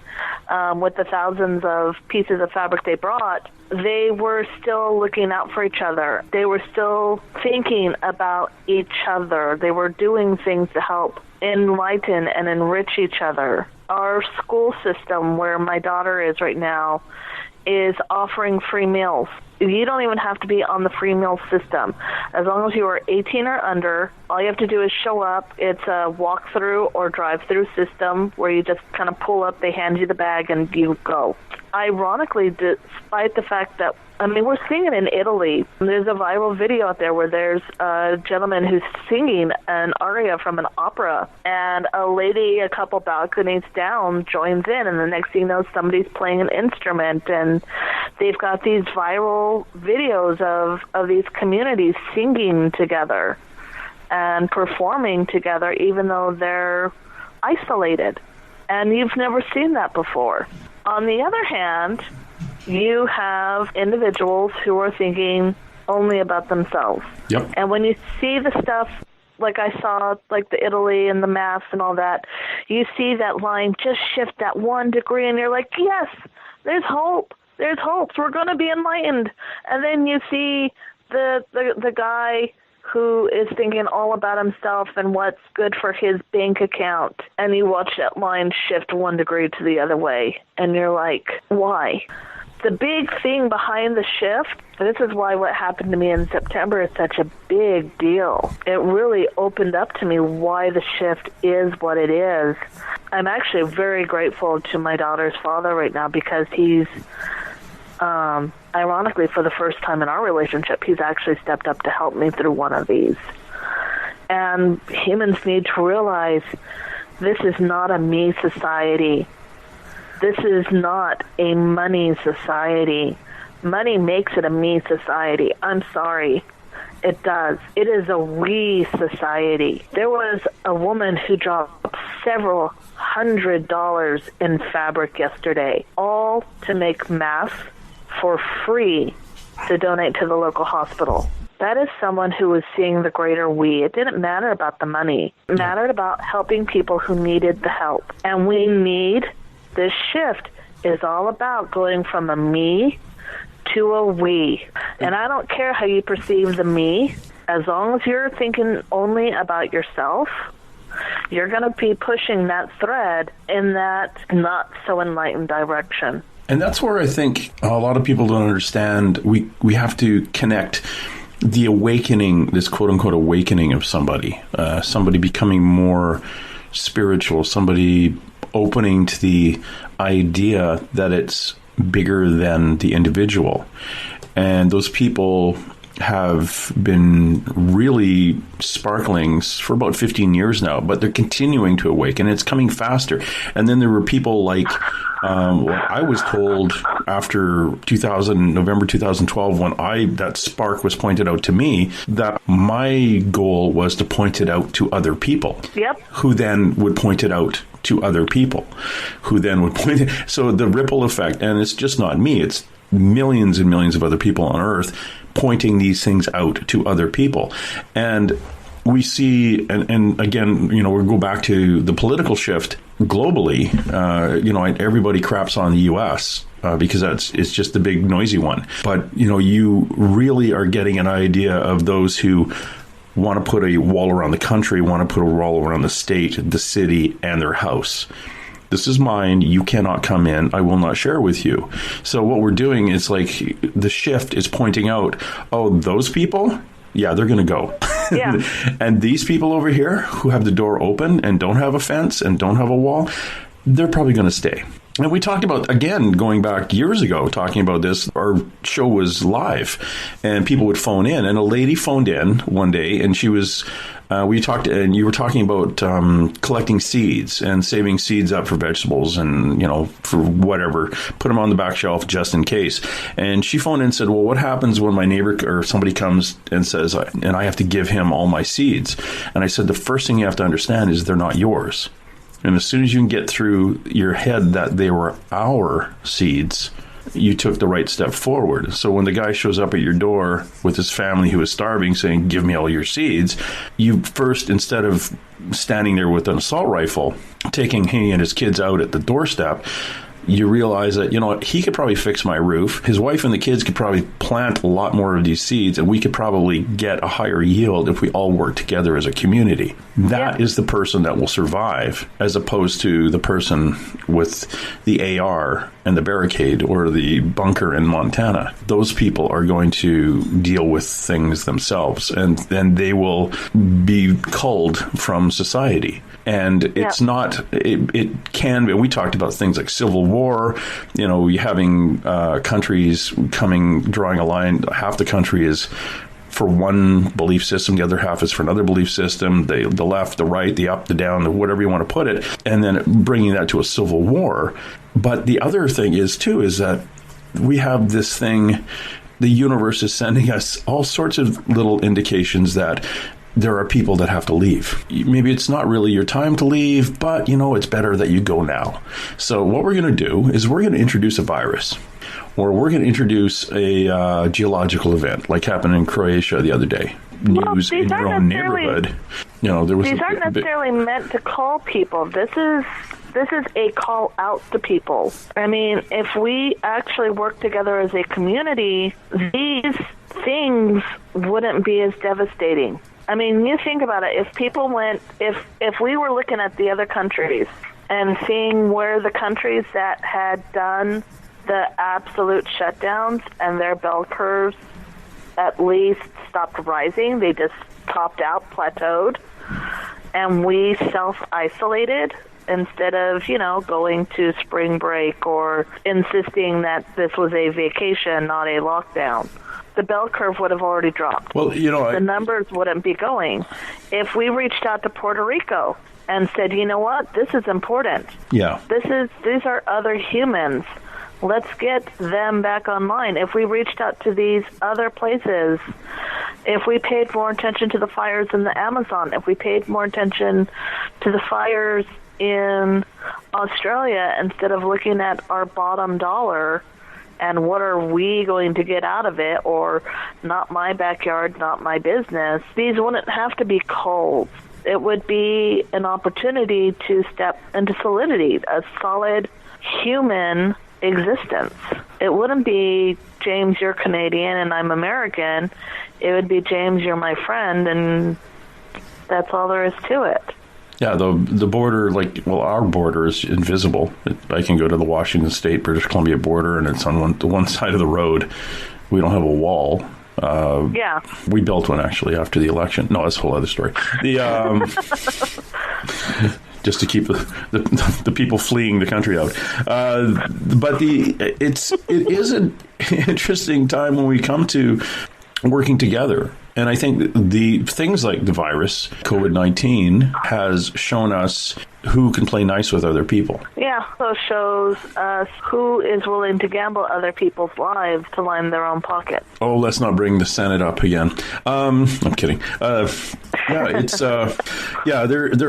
with the thousands of pieces of fabric they brought, they were still looking out for each other. They were still thinking about each other. They were doing things to help enlighten and enrich each other. Our school system, where my daughter is right now, is offering free meals. You don't even have to be on the free meal system. As long as you are 18 or under, all you have to do is show up. It's a walk-through or drive-through system where you just kind of pull up, they hand you the bag, and you go. Ironically, despite the fact that, I mean, we're seeing it in Italy. There's a viral video out there where there's a gentleman who's singing an aria from an opera, and a lady a couple balconies down joins in, and the next thing you know, somebody's playing an instrument, and they've got these viral videos of these communities singing together and performing together, even though they're isolated. And you've never seen that before. On the other hand, you have individuals who are thinking only about themselves. Yep. And when you see the stuff, like I saw, like the Italy and the masks and all that, you see that line just shift that 1 degree, and you're like, yes, there's hope. There's hope. We're going to be enlightened. And then you see the guy who is thinking all about himself and what's good for his bank account, and you watch that line shift 1 degree to the other way, and you're like, why? The big thing behind the shift, this is why what happened to me in September is such a big deal. It really opened up to me why the shift is what it is. I'm actually very grateful to my daughter's father right now, because he's, ironically, for the first time in our relationship, he's actually stepped up to help me through one of these. And humans need to realize this is not a me society. This is not a money society. Money makes it a me society. I'm sorry. It does. It is a we society. There was a woman who dropped several $100s in fabric yesterday, all to make masks for free to donate to the local hospital. That is someone who was seeing the greater we. It didn't matter about the money. It mattered about helping people who needed the help. And we need, this shift is all about going from a me to a we. And I don't care how you perceive the me, as long as you're thinking only about yourself, you're going to be pushing that thread in that not so enlightened direction. And that's where I think a lot of people don't understand. We have to connect the awakening, this quote-unquote awakening of somebody becoming more spiritual, somebody opening to the idea that it's bigger than the individual. And those people have been really sparkling for about 15 years now, but they're continuing to awaken. It's coming faster. And then there were people like, I was told after November 2012, when that spark was pointed out to me, that my goal was to point it out to other people. Yep. Who then would point it out to other people, who then would point it. So the ripple effect, and it's just not me, it's millions and millions of other people on Earth pointing these things out to other people. And we see, and again, we'll go back to the political shift globally. Everybody craps on the U.S. Because it's just the big noisy one. But, you really are getting an idea of those who want to put a wall around the country, want to put a wall around the state, the city, and their house. This is mine. You cannot come in. I will not share with you. So what we're doing is like the shift is pointing out, oh, those people, yeah, they're going to go. Yeah. And these people over here who have the door open and don't have a fence and don't have a wall, they're probably going to stay. And we talked about, again, going back years ago, talking about this. Our show was live and people would phone in. And a lady phoned in one day and she was... and you were talking about collecting seeds and saving seeds up for vegetables and, for whatever, put them on the back shelf just in case. And she phoned in and said, well, what happens when my neighbor or somebody comes and says, and I have to give him all my seeds? And I said, the first thing you have to understand is they're not yours. And as soon as you can get through your head that they were our seeds, you took the right step forward. So when the guy shows up at your door with his family who is starving saying, give me all your seeds, you first, instead of standing there with an assault rifle, taking he and his kids out at the doorstep, you realize that, he could probably fix my roof. His wife and the kids could probably plant a lot more of these seeds, and we could probably get a higher yield if we all work together as a community. That is the person that will survive, as opposed to the person with the AR and the barricade or the bunker in Montana. Those people are going to deal with things themselves, and then they will be culled from society. And it's not, it can be, we talked about things like civil war, having countries drawing a line. Half the country is for one belief system, the other half is for another belief system, the left, the right, the up, the down, whatever you want to put it, and then bringing that to a civil war. But the other thing is that we have this thing, the universe is sending us all sorts of little indications that there are people that have to leave. Maybe it's not really your time to leave, but, it's better that you go now. So what we're going to do is we're going to introduce a virus, or we're going to introduce a geological event like happened in Croatia the other day. News in your own neighborhood. These aren't necessarily meant to call people. This is a call out to people. I mean, if we actually work together as a community, these things wouldn't be as devastating. I mean, you think about it. If people if we were looking at the other countries and seeing where the countries that had done the absolute shutdowns and their bell curves at least stopped rising, they just topped out, plateaued, and we self-isolated instead of, going to spring break or insisting that this was a vacation, not a lockdown. The bell curve would have already dropped. Well, the numbers wouldn't be going. If we reached out to Puerto Rico and said, you know what, this is important. Yeah. These are other humans. Let's get them back online. If we reached out to these other places, if we paid more attention to the fires in the Amazon, if we paid more attention to the fires in Australia instead of looking at our bottom dollar and what are we going to get out of it, or not my backyard, not my business, these wouldn't have to be cold. It would be an opportunity to step into solidity, a solid human existence. It wouldn't be, James, you're Canadian and I'm American. It would be, James, you're my friend, and that's all there is to it. Yeah, the border, our border is invisible. I can go to the Washington State, British Columbia border, and it's on the one side of the road. We don't have a wall. Yeah. We built one, actually, after the election. No, that's a whole other story. Just to keep the people fleeing the country out. But it is an interesting time when we come to working together. And I think the things like the virus, COVID-19, has shown us who can play nice with other people. Yeah, so it shows us who is willing to gamble other people's lives to line their own pockets. Oh, let's not bring the Senate up again. I'm kidding. There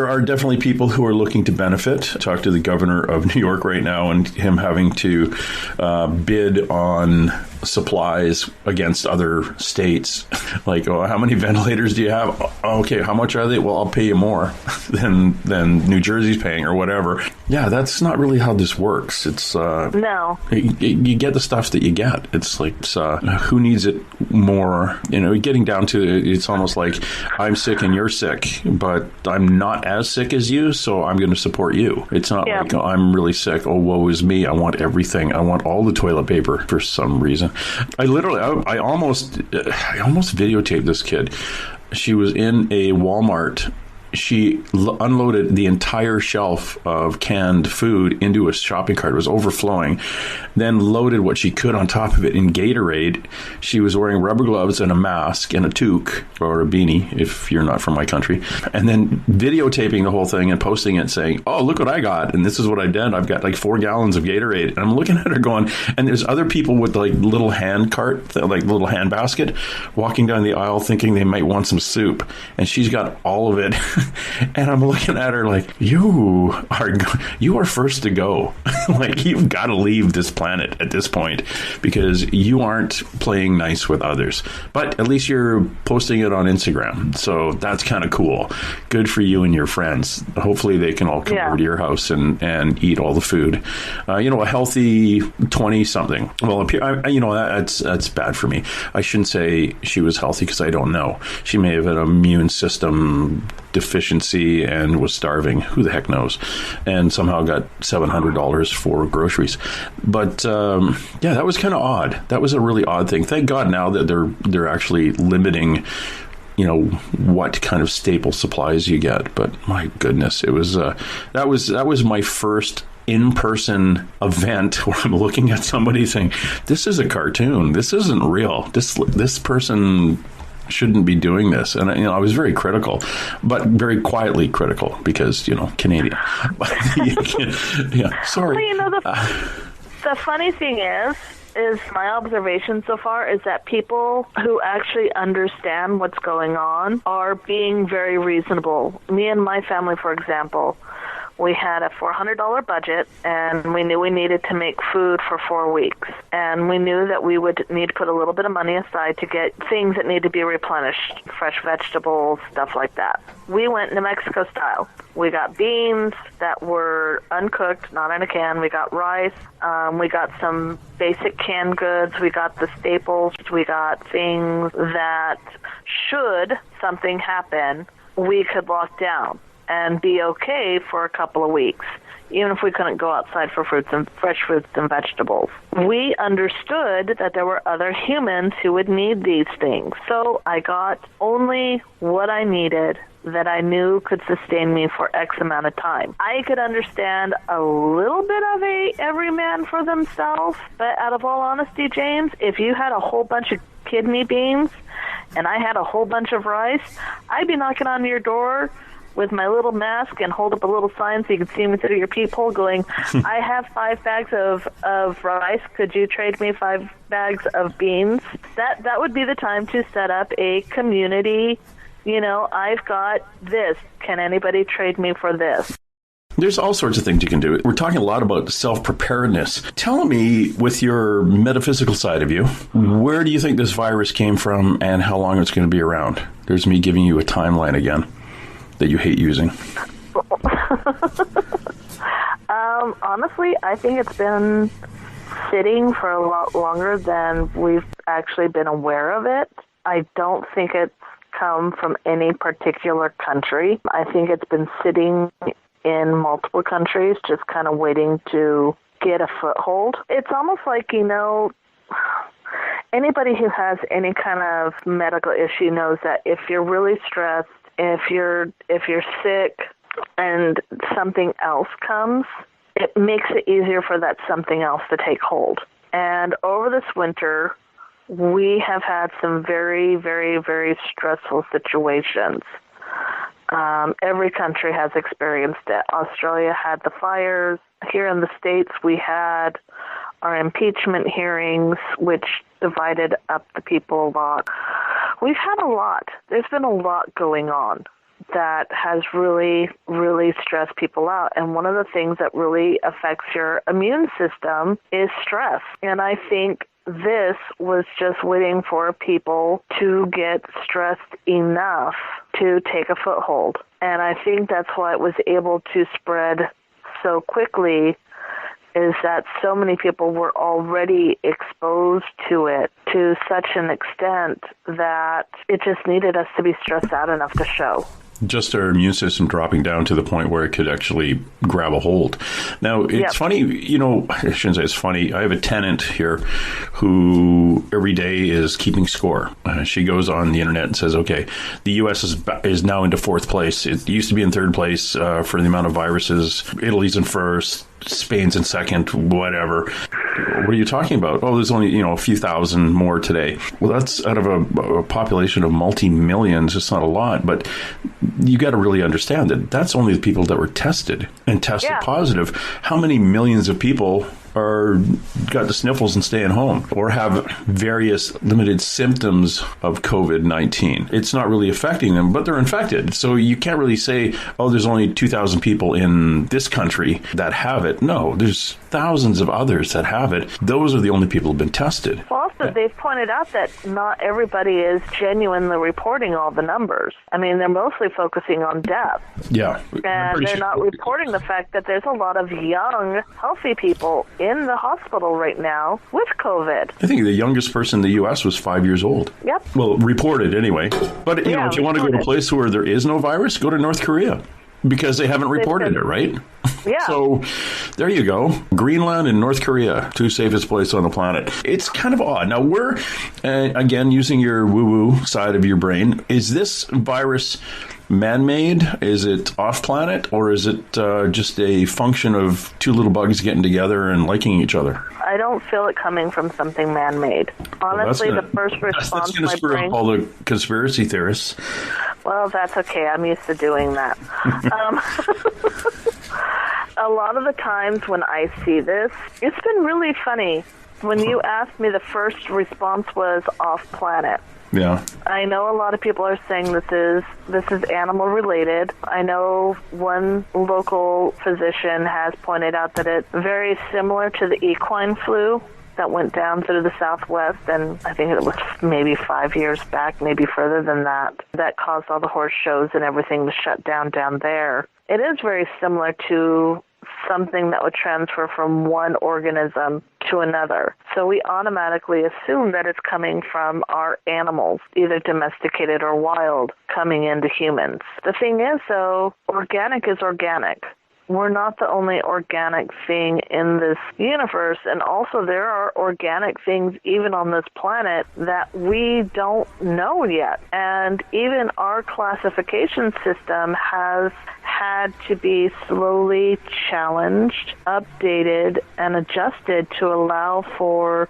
are definitely people who are looking to benefit. Talk to the governor of New York right now, and him having to bid on supplies against other states. Like, oh, how many ventilators do you have? Okay, how much are they? Well, I'll pay you more than New Jersey's paying or whatever. Yeah, that's not really how this works. It's no. You get the stuff that you get. It's like who needs it more? Getting down to it's almost like I'm sick and you're sick, but I'm not as sick as you, so I'm going to support you. It's not like I'm really sick. Oh, woe is me. I want everything. I want all the toilet paper for some reason. I almost videotaped this kid. She was in a Walmart. She unloaded the entire shelf of canned food into a shopping cart. It was overflowing. Then loaded what she could on top of it in Gatorade. She was wearing rubber gloves and a mask and a toque, or a beanie if you're not from my country. And then videotaping the whole thing and posting it saying, oh, look what I got. And this is what I did. I've got 4 gallons of Gatorade. And I'm looking at her going, and there's other people with little hand cart, little hand basket, walking down the aisle thinking they might want some soup. And she's got all of it. And I'm looking at her like, you are first to go. You've got to leave this planet at this point because you aren't playing nice with others. But at least you're posting it on Instagram. So that's kind of cool. Good for you and your friends. Hopefully they can all come over to your house and eat all the food. A healthy 20-something. Well, that's bad for me. I shouldn't say she was healthy because I don't know. She may have an immune system deficiency and was starving. Who the heck knows? And somehow got $700 for groceries. But that was kind of odd. That was a really odd thing. Thank God now that they're actually limiting what kind of staple supplies you get. But my goodness, it was that was my first in-person event where I'm looking at somebody saying, this is a cartoon. This isn't real. This person shouldn't be doing this. And I was very critical, but very quietly critical because, Canadian. Yeah, sorry. Well, the funny thing is my observation so far is that people who actually understand what's going on are being very reasonable. Me and my family, for example, we had a $400 budget, and we knew we needed to make food for 4 weeks. And we knew that we would need to put a little bit of money aside to get things that need to be replenished, fresh vegetables, stuff like that. We went New Mexico style. We got beans that were uncooked, not in a can. We got rice. We got some basic canned goods. We got the staples. We got things that, should something happen, we could lock down and be okay for a couple of weeks, even if we couldn't go outside for fresh fruits and vegetables. We understood that there were other humans who would need these things. So I got only what I needed that I knew could sustain me for X amount of time. I could understand a little bit of every man for themselves, but out of all honesty, James, if you had a whole bunch of kidney beans and I had a whole bunch of rice, I'd be knocking on your door with my little mask and hold up a little sign so you can see me through your peephole going, I have 5 bags of rice. Could you trade me 5 bags of beans? That would be the time to set up a community. I've got this. Can anybody trade me for this? There's all sorts of things you can do. We're talking a lot about self-preparedness. Tell me, with your metaphysical side of you, where do you think this virus came from and how long it's going to be around? There's me giving you a timeline again that you hate using. Honestly, I think it's been sitting for a lot longer than we've actually been aware of it. I don't think it's come from any particular country. I think it's been sitting in multiple countries, just kind of waiting to get a foothold. It's almost like, anybody who has any kind of medical issue knows that if you're really stressed, if you're sick and something else comes, it makes it easier for that something else to take hold. And over this winter, we have had some very, very, very stressful situations. Every country has experienced it. Australia had the fires. Here in the States, we had our impeachment hearings, which divided up the people a lot. We've had a lot. There's been a lot going on that has really, really stressed people out. And one of the things that really affects your immune system is stress. And I think this was just waiting for people to get stressed enough to take a foothold. And I think that's why it was able to spread so quickly, is that so many people were already exposed to it to such an extent that it just needed us to be stressed out enough to show. Just our immune system dropping down to the point where it could actually grab a hold. Now, it's funny, I shouldn't say it's funny. I have a tenant here who every day is keeping score. She goes on the internet and says, okay, the U.S. is now into fourth place. It used to be in third place for the amount of viruses. Italy's in first. Spain's in second, whatever. What are you talking about? Oh, there's only, a few thousand more today. Well, that's out of a population of multi-millions. It's not a lot, but you got to really understand that that's only the people that were tested and tested positive. How many millions of people got the sniffles and staying home or have various limited symptoms of COVID-19? It's not really affecting them, but they're infected. So you can't really say, oh, there's only 2,000 people in this country that have it. No, there's thousands of others that have it. Those are the only people who've been tested. Well, also, they've pointed out that not everybody is genuinely reporting all the numbers. I mean, they're mostly focusing on death. Yeah. And they're not reporting the fact that there's a lot of young, healthy people in the hospital right now with COVID. I think the youngest person in the U.S. was 5 years old. Yep. Well, reported anyway. But, if you want to go to a place where there is no virus, go to North Korea. Because they haven't reported it, right? Yeah. So there you go. Greenland and North Korea, two safest places on the planet. It's kind of odd. Now, we're, again, using your woo-woo side of your brain, is this virus man-made? Is it off-planet? Or is it just a function of two little bugs getting together and liking each other? I don't feel it coming from something man-made. Honestly, the first response that's going to screw up all the conspiracy theorists. Well, that's okay. I'm used to doing that. A lot of the times when I see this, it's been really funny. When you asked me, the first response was off-planet. Yeah. I know a lot of people are saying this is animal related. I know one local physician has pointed out that it's very similar to the equine flu that went down through the Southwest, and I think it was maybe 5 years back, maybe further than that caused all the horse shows and everything to shut down there. It is very similar to something that would transfer from one organism to another. So we automatically assume that it's coming from our animals, either domesticated or wild, coming into humans. The thing is, though, organic is organic. We're not the only organic thing in this universe, and also there are organic things even on this planet that we don't know yet. And even our classification system has had to be slowly challenged, updated, and adjusted to allow for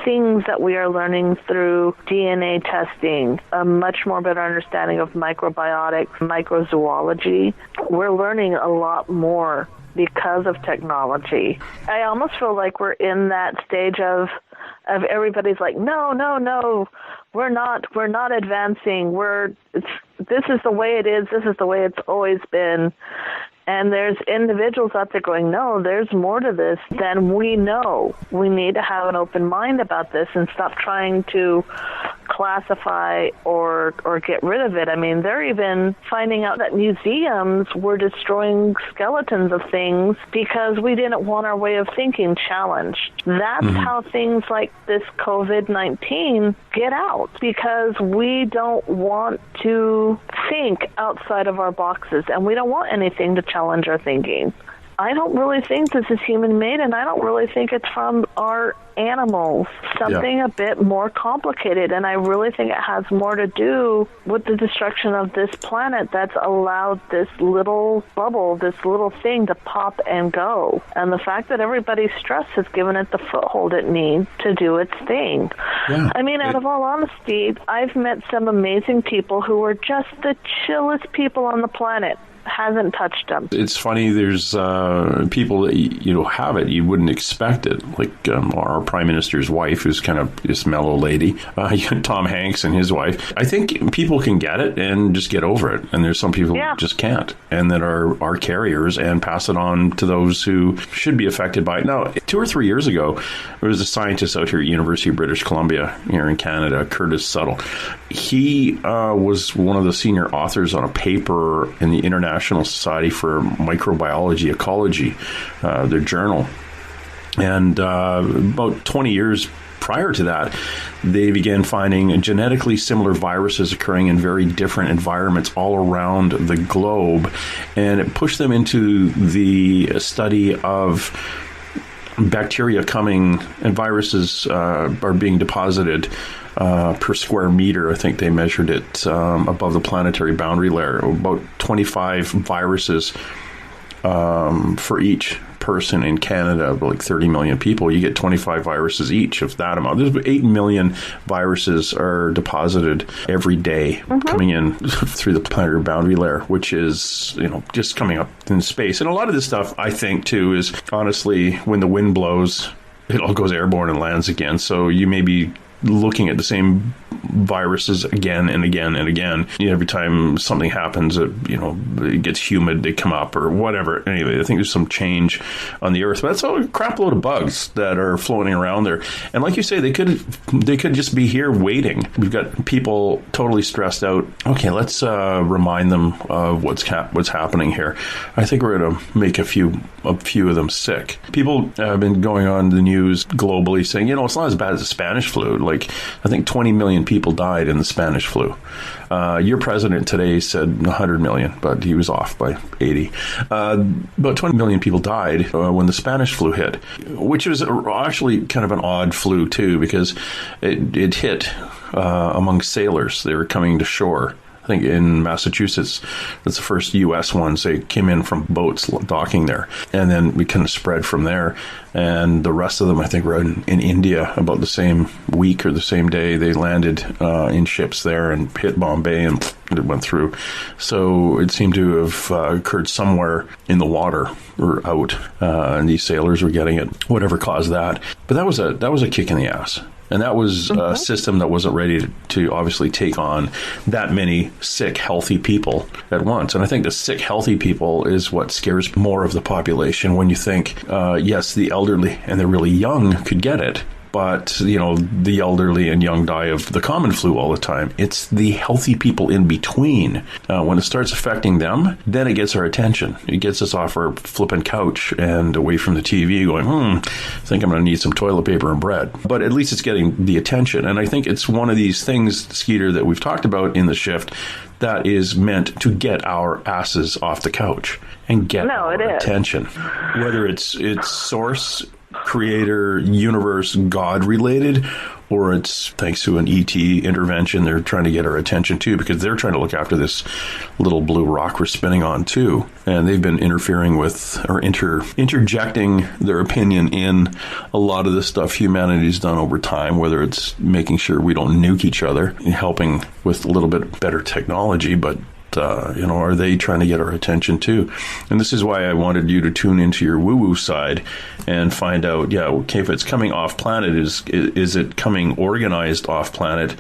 things that we are learning through DNA testing, a much more better understanding of microbiotics, microzoology. We're learning a lot more because of technology. I almost feel like we're in that stage of everybody's like, no, we're not advancing. This is the way it is. This is the way it's always been. And there's individuals out there going, no, there's more to this than we know. We need to have an open mind about this and stop trying to declassify or get rid of it. I mean, they're even finding out that museums were destroying skeletons of things because we didn't want our way of thinking challenged. That's how things like this COVID-19 get out, because we don't want to think outside of our boxes, and we don't want anything to challenge our thinking. I don't really think this is human-made, and I don't really think it's from our animals. Something a bit more complicated, and I really think it has more to do with the destruction of this planet that's allowed this little bubble, this little thing to pop and go. And the fact that everybody's stress has given it the foothold it needs to do its thing. Yeah. I mean, out of all honesty, I've met some amazing people who are just the chillest people on the planet. Hasn't touched them. It's funny, there's people that have it, you wouldn't expect it, like our Prime Minister's wife, who's kind of this mellow lady, Tom Hanks and his wife. I think people can get it and just get over it, and there's some people who just can't, and that are carriers and pass it on to those who should be affected by it. Now, 2 or 3 years ago, there was a scientist out here at University of British Columbia here in Canada, Curtis Suttle. He was one of the senior authors on a paper in the International Society for Microbiology Ecology, their journal. And about 20 years prior to that, they began finding genetically similar viruses occurring in very different environments all around the globe. And it pushed them into the study of bacteria coming, and viruses are being deposited per square meter. I think they measured it above the planetary boundary layer, about 25 viruses for each person in Canada, like 30 million people. You get 25 viruses each of that amount. There's 8 million viruses are deposited every day coming in through the planetary boundary layer, which is, just coming up in space. And a lot of this stuff, I think, too, is honestly, when the wind blows, it all goes airborne and lands again. So you may be looking at the same viruses again and again and again. Every time something happens, it gets humid, they come up or whatever. Anyway, I think there's some change on the Earth. But that's a crap load of bugs that are floating around there. And like you say, they could just be here waiting. We've got people totally stressed out. Okay, let's remind them of what's happening here. I think we're going to make a few of them sick. People have been going on the news globally saying, it's not as bad as the Spanish flu. Like, I think 20 million people died in the Spanish flu. Your president today said 100 million, but he was off by 80. About 20 million people died when the Spanish flu hit, which was actually kind of an odd flu, too, because it hit among sailors. They were coming to shore. I think in Massachusetts, that's the first U.S. ones. They came in from boats docking there, and then we kind of spread from there. And the rest of them, I think, were in India about the same week or the same day. They landed in ships there and hit Bombay, and it went through. So it seemed to have occurred somewhere in the water or out, and these sailors were getting it. Whatever caused that, but that was a kick in the ass. And that was a system that wasn't ready to obviously take on that many sick, healthy people at once. And I think the sick, healthy people is what scares more of the population when you think, yes, the elderly and the really young could get it. But, the elderly and young die of the common flu all the time. It's the healthy people in between. When it starts affecting them, then it gets our attention. It gets us off our flippin' couch and away from the TV going, I think I'm going to need some toilet paper and bread. But at least it's getting the attention. And I think it's one of these things, Skeeter, that we've talked about in the shift that is meant to get our asses off the couch and get our attention. Whether it's source, creator, universe, God related, or it's thanks to an ET intervention, they're trying to get our attention too, because they're trying to look after this little blue rock we're spinning on too. And they've been interfering with or interjecting their opinion in a lot of the stuff humanity's done over time, whether it's making sure we don't nuke each other, helping with a little bit better technology, but are they trying to get our attention too? And this is why I wanted you to tune into your woo-woo side and find out, if it's coming off planet, is it coming organized off planet,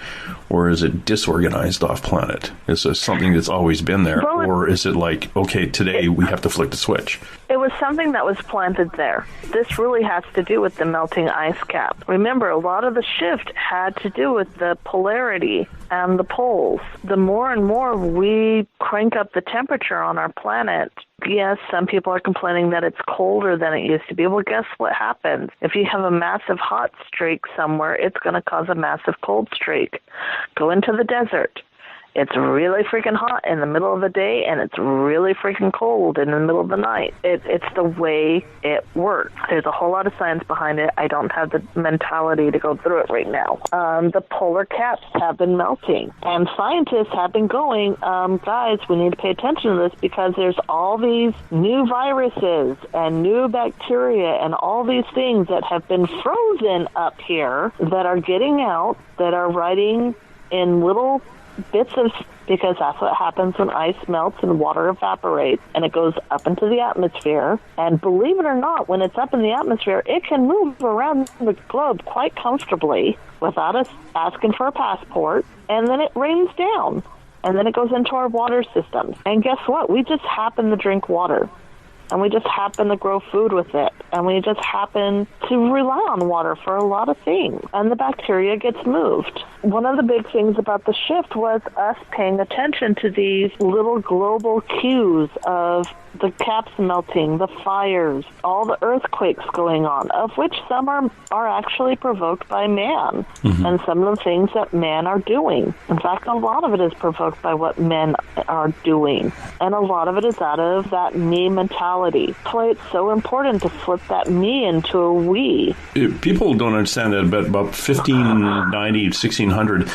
or is it disorganized off planet? Is it something that's always been there, or is it like, okay, today we have to flick the switch? It was something that was planted there. This really has to do with the melting ice cap. Remember, a lot of the shift had to do with the polarity and the poles. The more and more we crank up the temperature on our planet, yes, some people are complaining that it's colder than it used to be. Well, guess what happens? If you have a massive hot streak somewhere, it's going to cause a massive cold streak. Go into the desert. It's really freaking hot in the middle of the day, and it's really freaking cold in the middle of the night. It's the way it works. There's a whole lot of science behind it. I don't have the mentality to go through it right now. The polar caps have been melting, and scientists have been going, guys, we need to pay attention to this because there's all these new viruses and new bacteria and all these things that have been frozen up here that are getting out, that are riding in little bits of, because that's what happens when ice melts and water evaporates and it goes up into the atmosphere. And believe it or not, when it's up in the atmosphere, it can move around the globe quite comfortably without us asking for a passport, and then it rains down, and then it goes into our water systems. And guess what? We just happen to drink water. And we just happen to grow food with it. And we just happen to rely on water for a lot of things. And the bacteria gets moved. One of the big things about the shift was us paying attention to these little global cues of the caps melting, the fires, all the earthquakes going on, of which some are actually provoked by man, and some of the things that men are doing. In fact, a lot of it is provoked by what men are doing, and a lot of it is out of that me mentality. That's why it's so important to flip that me into a we. People don't understand that, but about 1590, 1600,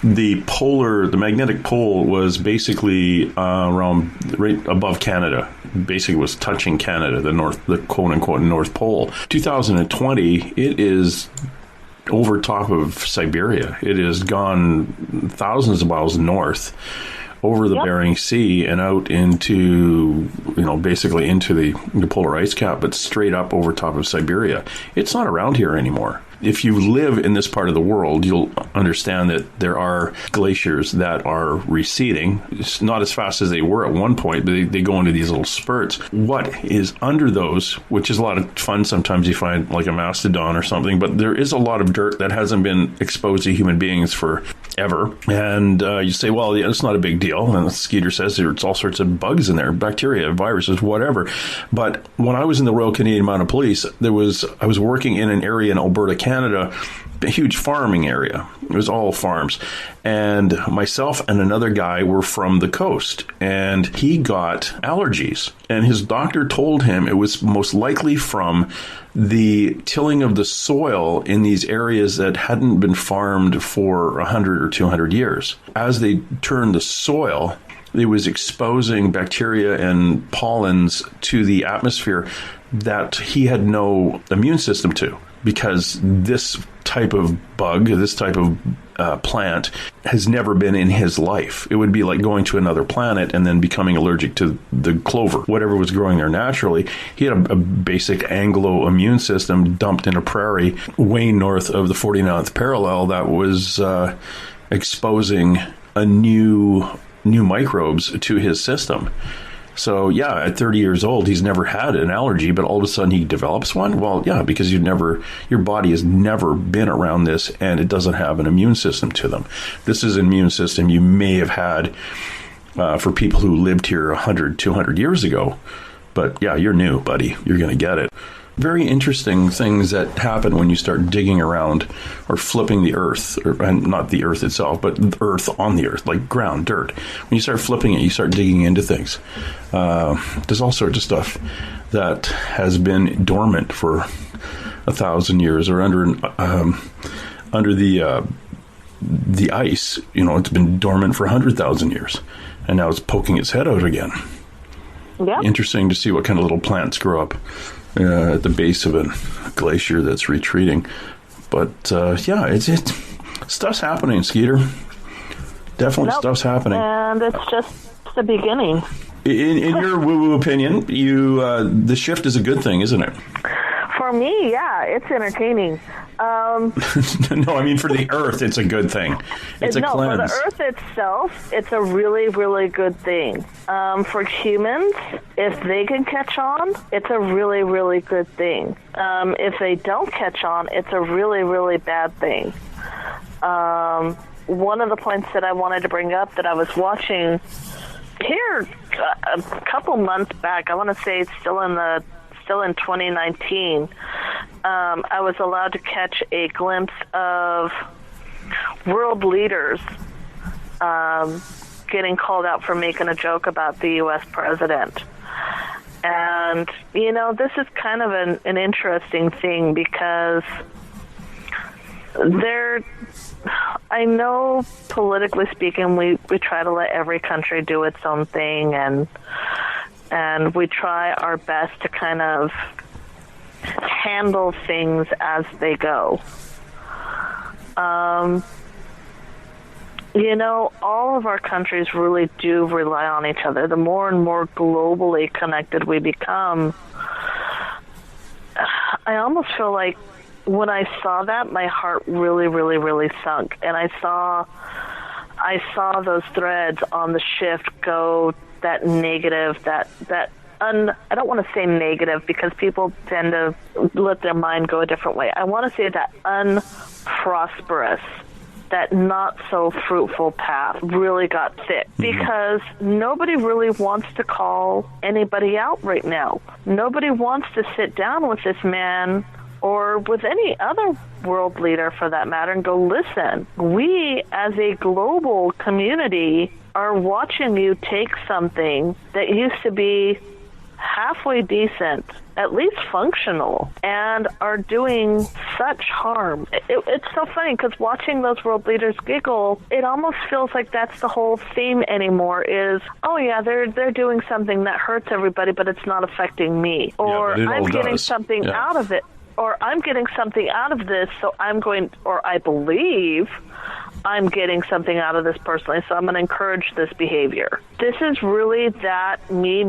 the magnetic pole was basically around right above Canada. Basically, was touching Canada, the quote unquote North Pole. 2020, it is over top of Siberia. It has gone thousands of miles north, over the Bering Sea and out into, basically into the polar ice cap, but straight up over top of Siberia. It's not around here anymore. If you live in this part of the world, you'll understand that there are glaciers that are receding. It's not as fast as they were at one point, but they go into these little spurts. What is under those, which is a lot of fun, sometimes you find like a mastodon or something, but there is a lot of dirt that hasn't been exposed to human beings for ever. And you say, well, yeah, it's not a big deal. And Skeeter says there's all sorts of bugs in there, bacteria, viruses, whatever. But when I was in the Royal Canadian Mounted Police, I was working in an area in Alberta, Canada, a huge farming area. It was all farms. And myself and another guy were from the coast, and he got allergies. And his doctor told him it was most likely from the tilling of the soil in these areas that hadn't been farmed for 100 or 200 years. As they turned the soil, it was exposing bacteria and pollens to the atmosphere that he had no immune system to, because this type of bug, this type of plant has never been in his life. It would be like going to another planet and then becoming allergic to the clover, whatever was growing there naturally. He had a basic Anglo immune system dumped in a prairie way north of the 49th parallel that was exposing a new microbes to his system. So, yeah, at 30 years old, he's never had an allergy, but all of a sudden he develops one? Well, yeah, because your body has never been around this, and it doesn't have an immune system to them. This is an immune system you may have had for people who lived here 100, 200 years ago. But, yeah, you're new, buddy. You're going to get it. Very interesting things that happen when you start digging around or flipping the earth, and not the earth itself, but earth on the earth, like ground, dirt. When you start flipping it, you start digging into things. There's all sorts of stuff that has been dormant for 1,000 years or under the ice. It's been dormant for 100,000 years, and now it's poking its head out again. Yeah. Interesting to see what kind of little plants grow up at the base of a glacier that's retreating. But yeah, it's stuff's happening, Skeeter. Definitely stuff's happening, and it's just the beginning. In your woo-woo opinion, the shift is a good thing, isn't it? For me, yeah, it's entertaining. No, I mean for the Earth, it's a good thing. It's a cleanse. For the Earth itself, it's a really, really good thing. For humans, if they can catch on, it's a really, really good thing. If they don't catch on, it's a really, really bad thing. One of the points that I wanted to bring up that I was watching here a couple months back, I want to say it's still in 2019, I was allowed to catch a glimpse of world leaders getting called out for making a joke about the U.S. president. And, this is kind of an interesting thing because I know politically speaking, we try to let every country do its own thing, and we try our best to kind of handle things as they go. All of our countries really do rely on each other. The more and more globally connected we become, I almost feel like when I saw that, my heart really, really, really sunk. And I saw those threads on the shift go that negative, I don't want to say negative because people tend to let their mind go a different way. I want to say that unprosperous, that not so fruitful path really got thick because nobody really wants to call anybody out right now. Nobody wants to sit down with this man or with any other world leader for that matter and go, listen, we as a global community are watching you take something that used to be halfway decent, at least functional, and are doing such harm. It's so funny because watching those world leaders giggle, it almost feels like that's the whole theme anymore is, oh yeah, they're doing something that hurts everybody, but it's not affecting me. Or I'm getting something out of it. Or I'm getting something out of this, so I believe I'm getting something out of this personally, so I'm going to encourage this behavior. This is really that me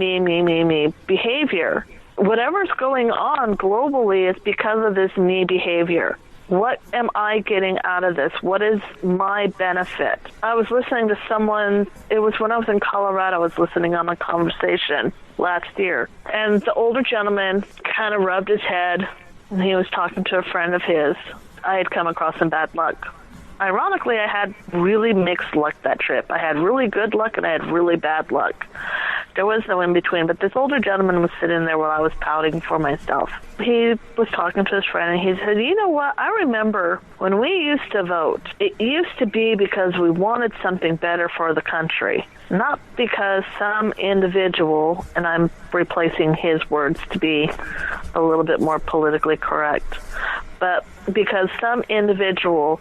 behavior. Whatever's going on globally is because of this me behavior. What am I getting out of this? What is my benefit? I was listening to someone, it was when I was in Colorado, I was listening on a conversation last year, and the older gentleman kind of rubbed his head, and he was talking to a friend of his. I had come across some bad luck. Ironically, I had really mixed luck that trip. I had really good luck and I had really bad luck. There was no in between, but this older gentleman was sitting there while I was pouting for myself. He was talking to his friend and he said, you know what, I remember when we used to vote, it used to be because we wanted something better for the country, not because some individual, and I'm replacing his words to be a little bit more politically correct, but because some individual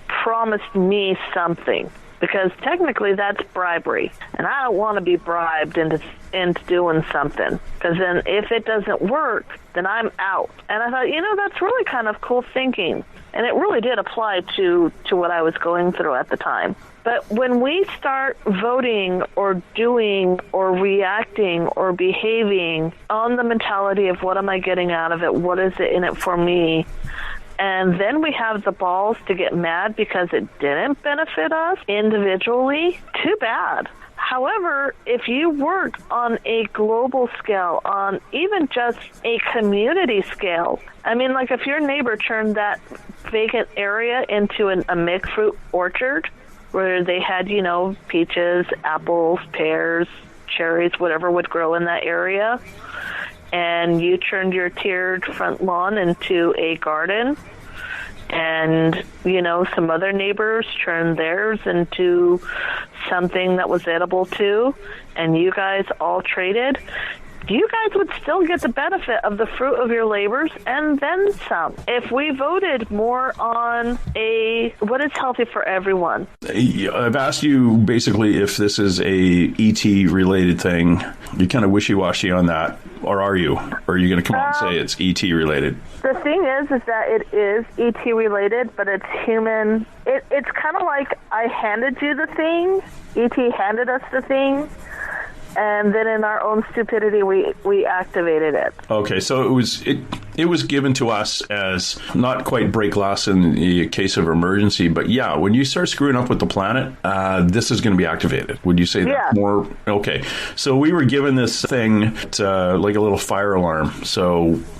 promised me something, because technically that's bribery, and I don't want to be bribed into doing something, because then if it doesn't work, then I'm out. And I thought, that's really kind of cool thinking, and it really did apply to what I was going through at the time. But when we start voting or doing or reacting or behaving on the mentality of what am I getting out of it, what is it in it for me, and then we have the balls to get mad because it didn't benefit us individually, too bad. However, if you work on a global scale, on even just a community scale, I mean, like if your neighbor turned that vacant area into a mixed fruit orchard where they had, peaches, apples, pears, cherries, whatever would grow in that area, and you turned your tiered front lawn into a garden, and, some other neighbors turned theirs into something that was edible too, and you guys all traded, you guys would still get the benefit of the fruit of your labors and then some. If we voted more on what is healthy for everyone. I've asked you basically if this is a ET related thing. You're kind of wishy-washy on that, or are you? Or are you going to come out and say it's ET related? The thing is that it is ET related, but it's human. It's kind of like I handed you the thing, ET handed us the thing, and then in our own stupidity, we activated it. Okay, so it was given to us as not quite break glass in the case of emergency, but yeah, when you start screwing up with the planet, this is going to be activated. Would you say that more? Okay. So we were given this thing, like a little fire alarm,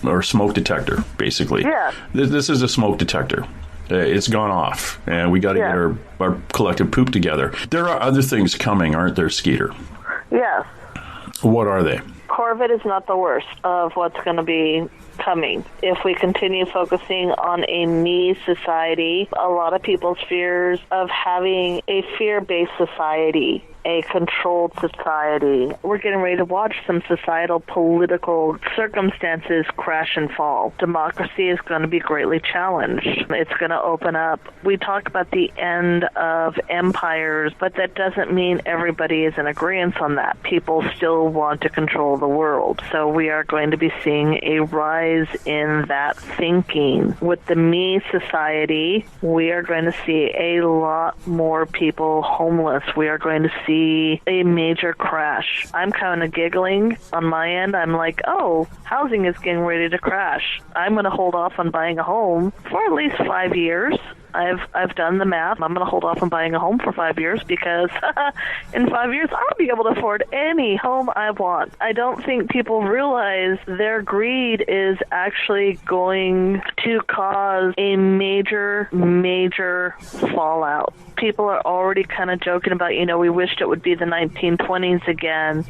or smoke detector, basically. Yeah. This is a smoke detector. It's gone off, and we got to get our collective poop together. There are other things coming, aren't there, Skeeter? Yes. What are they? Corvid is not the worst of what's going to be coming. If we continue focusing on a me society, a lot of people's fears of having a fear-based society, a controlled society. We're getting ready to watch some societal political circumstances crash and fall. Democracy is going to be greatly challenged. It's going to open up. We talk about the end of empires, but that doesn't mean everybody is in agreement on that. People still want to control the world. So we are going to be seeing a rise in that thinking. With the me society, we are going to see a lot more people homeless. We are going to see a major crash. I'm kind of giggling on my end. I'm like, oh, housing is getting ready to crash. I'm going to hold off on buying a home for at least 5 years. I've done the math. I'm going to hold off on buying a home for 5 years because in 5 years I'll be able to afford any home I want. I don't think people realize their greed is actually going to cause a major, major fallout. People are already kind of joking about, we wished it would be the 1920s again.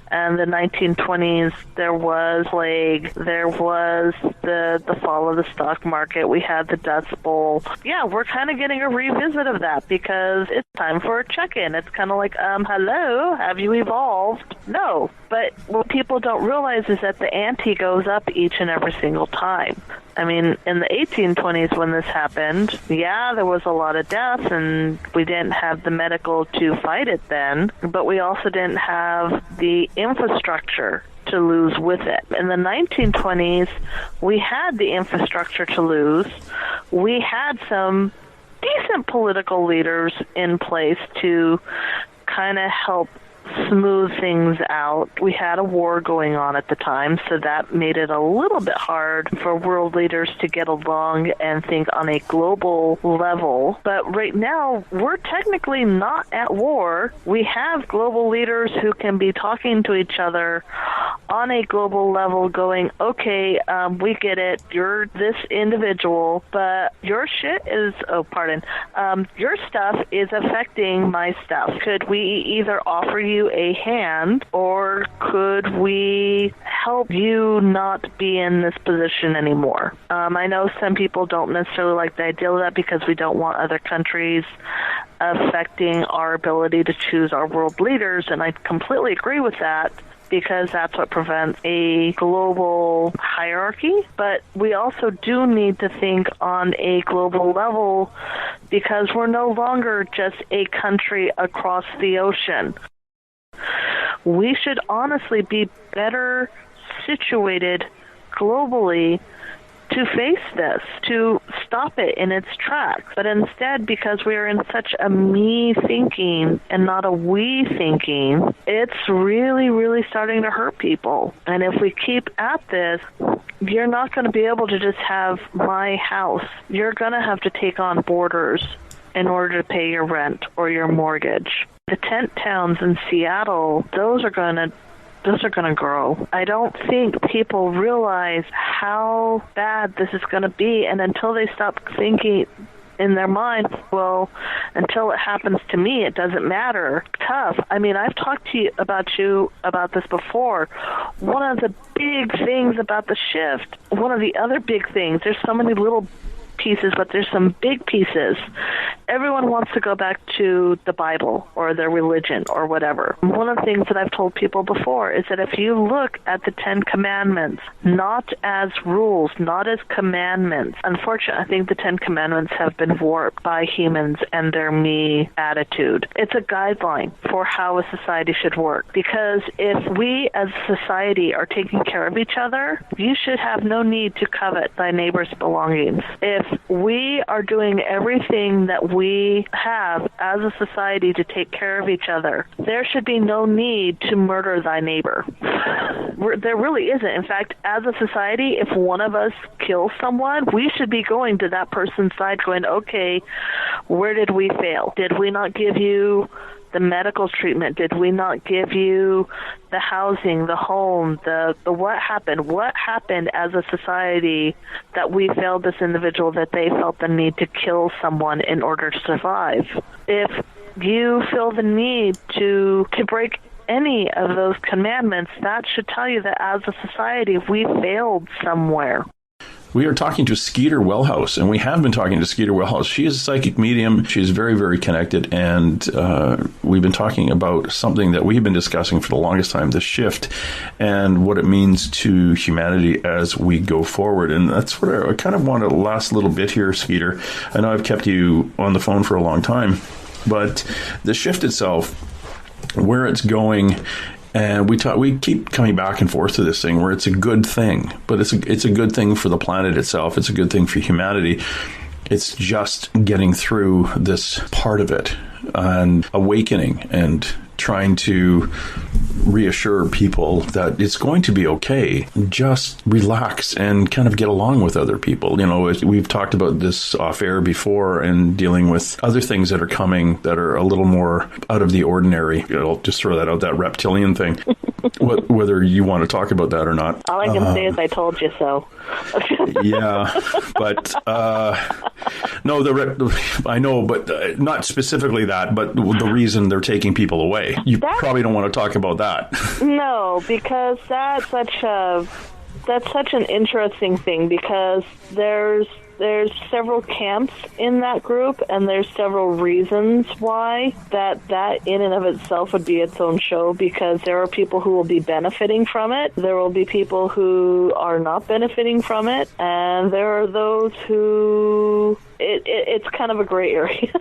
And the 1920s, there was plague, there was the fall of the stock market, we had the Dust Bowl. Yeah, we're kind of getting a revisit of that because it's time for a check-in. It's kind of like, hello, have you evolved? No. But what people don't realize is that the ante goes up each and every single time. I mean, in the 1820s when this happened, there was a lot of deaths and we didn't have the medical to fight it then, but we also didn't have the infrastructure to lose with it. In the 1920s, we had the infrastructure to lose. We had some decent political leaders in place to kind of help smooth things out. We had a war going on at the time, so that made it a little bit hard for world leaders to get along and think on a global level. But right now, we're technically not at war. We have global leaders who can be talking to each other on a global level going, okay, we get it. You're this individual, but your shit is, your stuff is affecting my stuff. Could we either offer you a hand, or could we help you not be in this position anymore? I know some people don't necessarily like the idea of that because we don't want other countries affecting our ability to choose our world leaders, and I completely agree with that, because that's what prevents a global hierarchy. But we also do need to think on a global level because we're no longer just a country across the ocean. We should honestly be better situated globally to face this, to stop it in its tracks. But instead, because we are in such a me thinking and not a we thinking, it's really, really starting to hurt people. And if we keep at this, you're not going to be able to just have my house. You're going to have to take on boarders in order to pay your rent or your mortgage. The tent towns in Seattle, those are going to grow. I don't think people realize how bad this is going to be, and until they stop thinking in their mind, well, until it happens to me, it doesn't matter. Tough. I mean, I've talked to you about this before. One of the big things about the shift, one of the other big things, there's so many little pieces, but there's some big pieces. Everyone wants to go back to the Bible or their religion or whatever. One of the things that I've told people before is that if you look at the 10 Commandments, not as rules, not as commandments, unfortunately, I think the 10 Commandments have been warped by humans and their me attitude. It's a guideline for how a society should work, because if we as a society are taking care of each other, you should have no need to covet thy neighbor's belongings. If we are doing everything that we have as a society to take care of each other, there should be no need to murder thy neighbor. There really isn't. In fact, as a society, if one of us kills someone, we should be going to that person's side going, okay, where did we fail? Did we not give you the medical treatment? Did we not give you the housing, the home, the what happened? What happened as a society that we failed this individual, that they felt the need to kill someone in order to survive? If you feel the need to break any of those commandments, that should tell you that as a society, we failed somewhere. We are talking to Skeeter Welhouse, and we have been talking to Skeeter Welhouse. She is a psychic medium. She is very, very connected, and we've been talking about something that we've been discussing for the longest time, the shift, and what it means to humanity as we go forward. And that's what I kind of want to last little bit here, Skeeter. I know I've kept you on the phone for a long time, but the shift itself, where it's going. And we keep coming back and forth to this thing where it's a good thing, but it's a good thing for the planet itself. It's a good thing for humanity. It's just getting through this part of it and awakening and trying to reassure people that it's going to be okay. Just relax and kind of get along with other people. You know, we've talked about this off air before and dealing with other things that are coming that are a little more out of the ordinary. I'll just throw that out, that reptilian thing. Whether you want to talk about that or not. All I can say is I told you so. Yeah, but no, I know, but not specifically that, but the reason they're taking people away. You probably don't want to talk about that. No, because that's such an interesting thing, because there's several camps in that group, and there's several reasons why that in and of itself would be its own show, because there are people who will be benefiting from it. There will be people who are not benefiting from it, and there are those who it's kind of a gray area.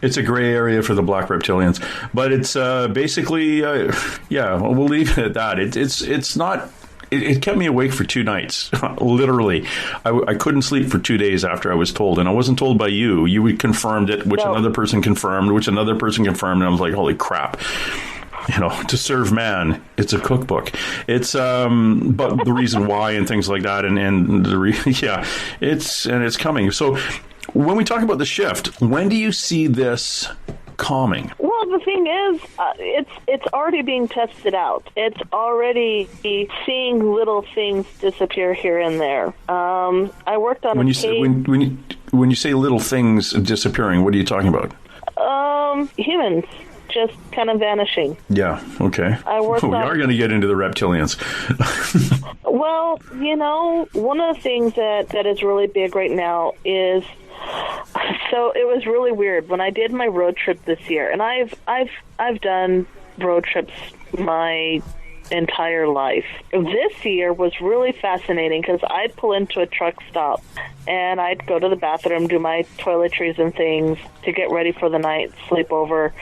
It's a gray area for the black reptilians, but it's basically we'll leave it at that. It's not. It kept me awake for 2 nights, literally. I couldn't sleep for 2 days after I was told, and I wasn't told by you. You confirmed it, which another person confirmed, which another person confirmed, and I was like, holy crap. You know, to serve man, it's a cookbook. It's but the reason why and things like that, and it's coming. So when we talk about the shift, when do you see this calming? Well, the thing is, it's already being tested out. It's already seeing little things disappear here and there. I worked on when you say little things disappearing, what are you talking about? Humans just kind of vanishing. Yeah. Okay. We are going to get into the reptilians. Well, you know, one of the things that is really big right now is. So it was really weird when I did my road trip this year, and I've done road trips my entire life. This year was really fascinating because I'd pull into a truck stop and I'd go to the bathroom, do my toiletries and things to get ready for the night sleepover,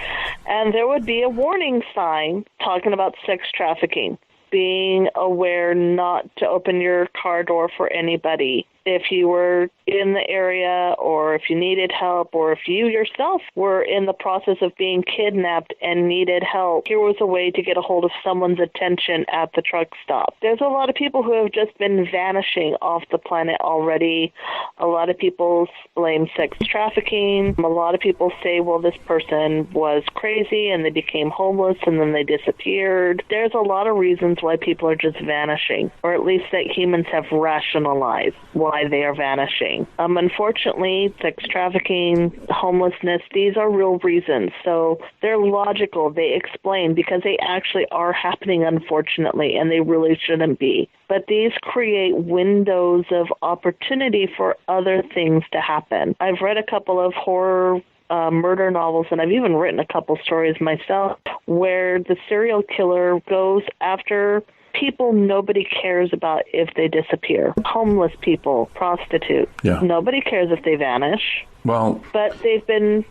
and there would be a warning sign talking about sex trafficking, being aware not to open your car door for anybody if you were in the area, or if you needed help, or if you yourself were in the process of being kidnapped and needed help. Here was a way to get a hold of someone's attention at the truck stop. There's a lot of people who have just been vanishing off the planet already. A lot of people blame sex trafficking. A lot of people say, well, this person was crazy and they became homeless and then they disappeared. There's a lot of reasons why people are just vanishing, or at least that humans have rationalized why they are vanishing. Unfortunately, sex trafficking, homelessness, these are real reasons. So they're logical. They explain because they actually are happening, unfortunately, and they really shouldn't be. But these create windows of opportunity for other things to happen. I've read a couple of horror murder novels, and I've even written a couple stories myself where the serial killer goes after people nobody cares about if they disappear. Homeless people, prostitutes. Yeah. Nobody cares if they vanish. Well, but they've been,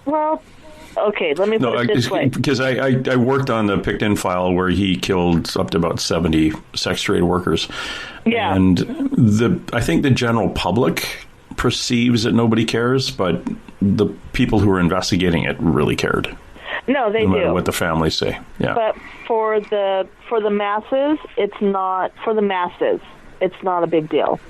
okay, let me put it this way. Because I worked on the Pickton file where he killed up to about 70 sex trade workers. Yeah. And I think the general public perceives that nobody cares, but the people who are investigating it really cared. No, they no matter do. what the families say. Yeah. But for the masses, it's not for the masses. It's not a big deal.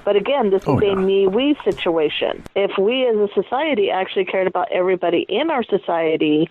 But again, this is a me-we situation. If we as a society actually cared about everybody in our society,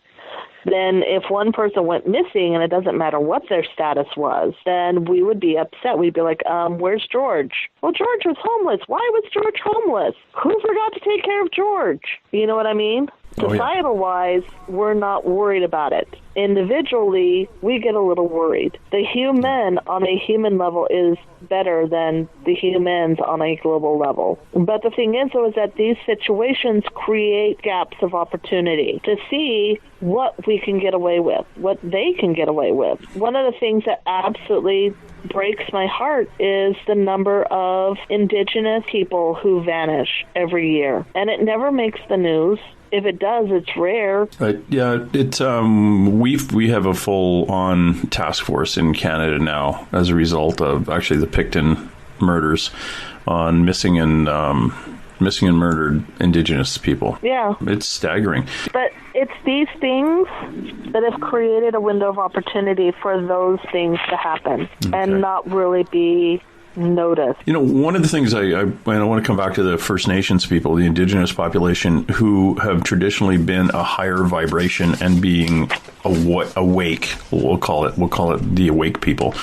then if one person went missing, and it doesn't matter what their status was, then we would be upset. We'd be like, where's George? Well, George was homeless. Why was George homeless? Who forgot to take care of George? You know what I mean? Societal-wise, we're not worried about it. Individually, we get a little worried. The human on a human level is better than the humans on a global level. But the thing is, though, is that these situations create gaps of opportunity to see what we can get away with, what they can get away with. One of the things that absolutely breaks my heart is the number of Indigenous people who vanish every year. And it never makes the news. If it does, it's rare. Yeah, it's we have a full-on task force in Canada now as a result of actually the Picton murders on missing and murdered Indigenous people. Yeah, it's staggering. But it's these things that have created a window of opportunity for those things to happen and not really be noticed. You know, one of the things I want to come back to the First Nations people, the Indigenous population, who have traditionally been a higher vibration and being awake. We'll call it the awake people,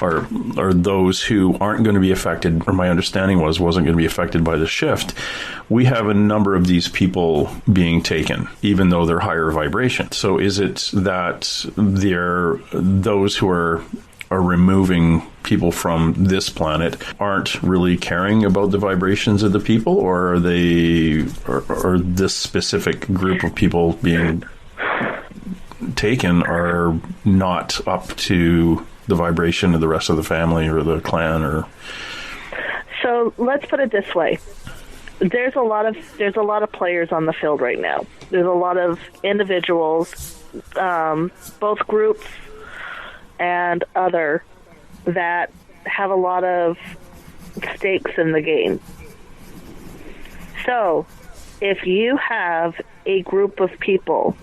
are those who aren't going to be affected, or my understanding wasn't going to be affected by the shift. We have a number of these people being taken, even though they're higher vibration. So is it that those who are removing people from this planet aren't really caring about the vibrations of the people, or are they, or this specific group of people being taken are not up to the vibration of the rest of the family or the clan? Or so let's put it this way. There's a lot of players on the field right now. There's a lot of individuals, both groups and other, that have a lot of stakes in the game. So, if you have a group of people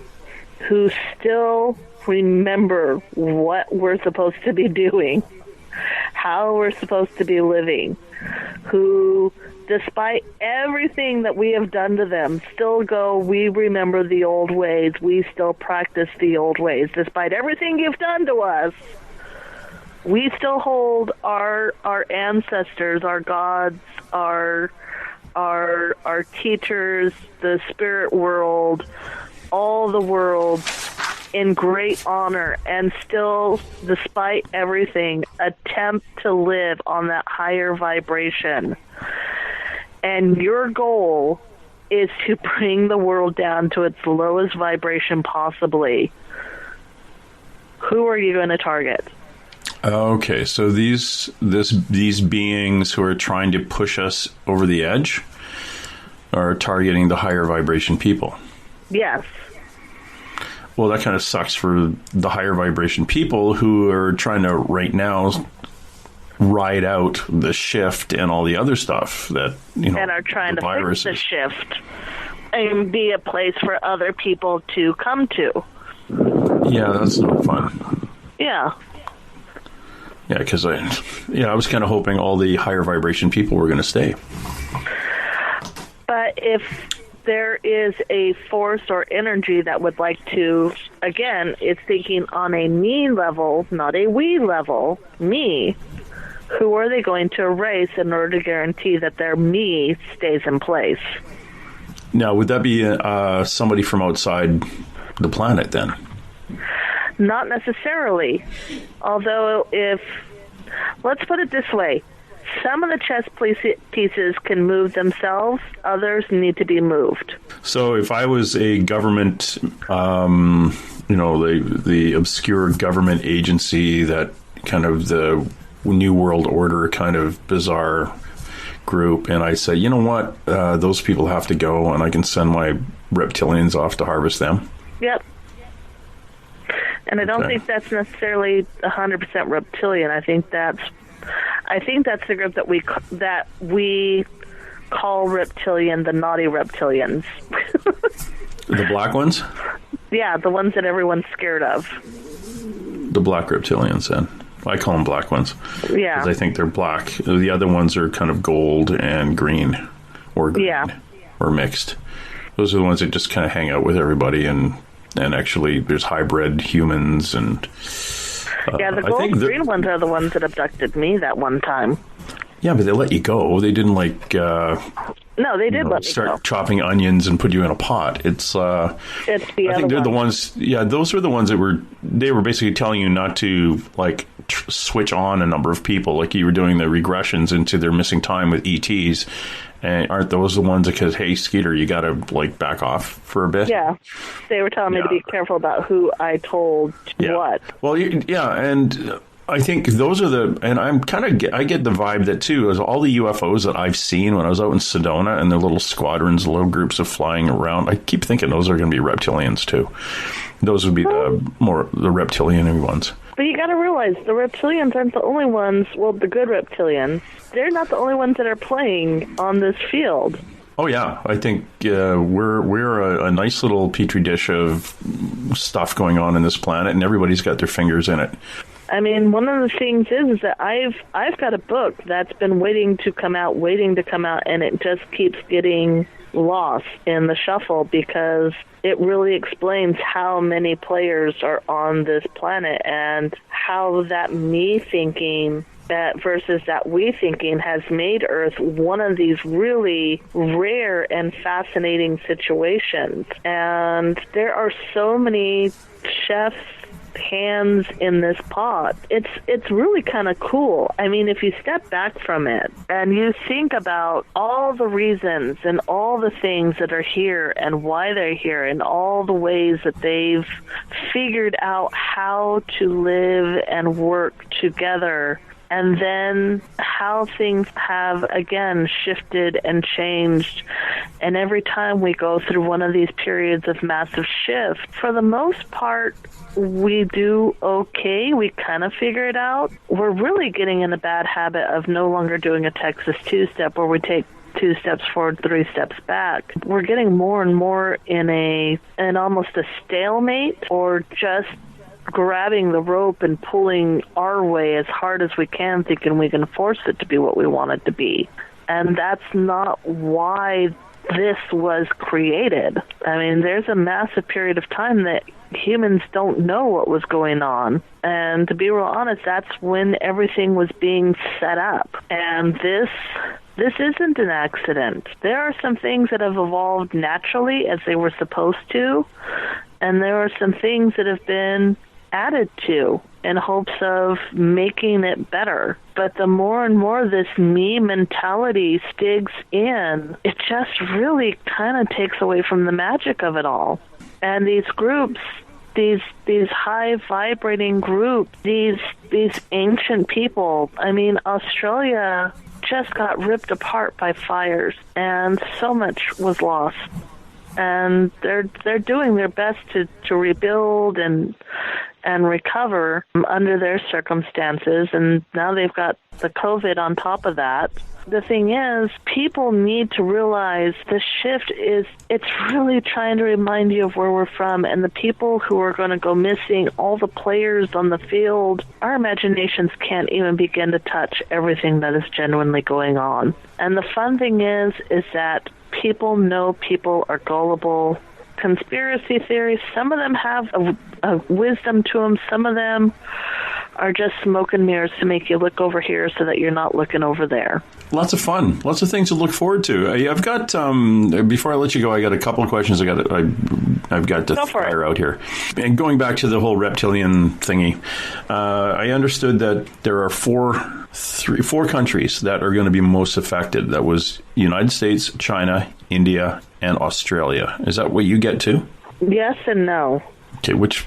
who still remember what we're supposed to be doing, how we're supposed to be living, who, despite everything that we have done to them, still go, we remember the old ways, we still practice the old ways, despite everything you've done to us, we still hold our ancestors, our gods, our teachers, the spirit world, all the worlds in great honor, and still, despite everything, attempt to live on that higher vibration. And your goal is to bring the world down to its lowest vibration possibly. Who are you going to target? Okay, so these beings who are trying to push us over the edge are targeting the higher vibration people. Yes. Well, that kind of sucks for the higher vibration people who are trying to right now ride out the shift and all the other stuff that, and are trying to fix the shift and be a place for other people to come to. Yeah, that's not fun. Yeah. Yeah, because I was kind of hoping all the higher vibration people were going to stay. But if there is a force or energy that would like to, again, it's thinking on a me level, not a we level, me, who are they going to erase in order to guarantee that their me stays in place? Now, would that be somebody from outside the planet then? Not necessarily. Although let's put it this way, some of the chess pieces can move themselves, others need to be moved. So if I was a government, the obscure government agency that kind of the New World Order kind of bizarre group, and I say, you know what, those people have to go, and I can send my reptilians off to harvest them. Yep. And I don't think that's necessarily 100% reptilian. I think that's the group that we call reptilian the naughty reptilians. The black ones? Yeah, the ones that everyone's scared of. The black reptilians, then. I call them black ones. Yeah. Because I think they're black. The other ones are kind of gold and green. Or green. Yeah. Or mixed. Those are the ones that just kind of hang out with everybody, and actually there's hybrid humans and... the gold and green ones are the ones that abducted me that one time. Yeah, but they let you go. They didn't No, they did let me start go. chopping onions and put you in a pot. It's the I think they're the ones. Yeah, those were the ones that were basically telling you not to switch on a number of people, like you were doing the regressions into their missing time with ETs. And aren't those the ones that says, "Hey, Skeeter, you got to back off for a bit"? Yeah, they were telling me to be careful about who I told what. Well, and I think those are and I get the vibe that too is all the UFOs that I've seen when I was out in Sedona and the little squadrons, little groups of flying around. I keep thinking those are going to be reptilians too. Those would be the reptilian ones. But you got to realize the reptilians aren't the only ones. Well, the good reptilians, they're not the only ones that are playing on this field. Oh yeah, I think we're a nice little petri dish of stuff going on in this planet, and everybody's got their fingers in it. I mean, one of the things is that I've got a book that's been waiting to come out, and it just keeps getting lost in the shuffle because it really explains how many players are on this planet and how that me thinking versus that we thinking has made Earth one of these really rare and fascinating situations. And there are so many chefs' hands in this pot. It's really kind of cool. I mean, if you step back from it and you think about all the reasons and all the things that are here and why they're here and all the ways that they've figured out how to live and work together, and then how things have, again, shifted and changed. And every time we go through one of these periods of massive shift, for the most part, we do okay. We kind of figure it out. We're really getting in a bad habit of no longer doing a Texas two-step where we take 2 steps forward, 3 steps back. We're getting more and more in almost a stalemate, or just grabbing the rope and pulling our way as hard as we can, thinking we can force it to be what we want it to be. And that's not why this was created. I mean, there's a massive period of time that humans don't know what was going on. And to be real honest, that's when everything was being set up. And this isn't an accident. There are some things that have evolved naturally as they were supposed to, and there are some things that have been added to in hopes of making it better. But the more and more this me mentality digs in, it just really kind of takes away from the magic of it all. And these groups, these high vibrating groups, these ancient people, I mean, Australia just got ripped apart by fires, and so much was lost. And they're doing their best to rebuild and recover under their circumstances, and now they've got the COVID on top of that. The thing is, people need to realize the shift it's really trying to remind you of where we're from, and the people who are going to go missing, all the players on the field, our imaginations can't even begin to touch everything that is genuinely going on. And the fun thing is that people know people are gullible. Conspiracy theories, some of them have a wisdom to them, some of them are just smoke and mirrors to make you look over here so that you're not looking over there. Lots of fun. Lots of things to look forward to. I've got, before I let you go, I got a couple of questions I've got to fire out here. And going back to the whole reptilian thingy, I understood that there are four countries that are going to be most affected. That was United States, China, India, and Australia. Is that what you get to? Yes and no. Okay, which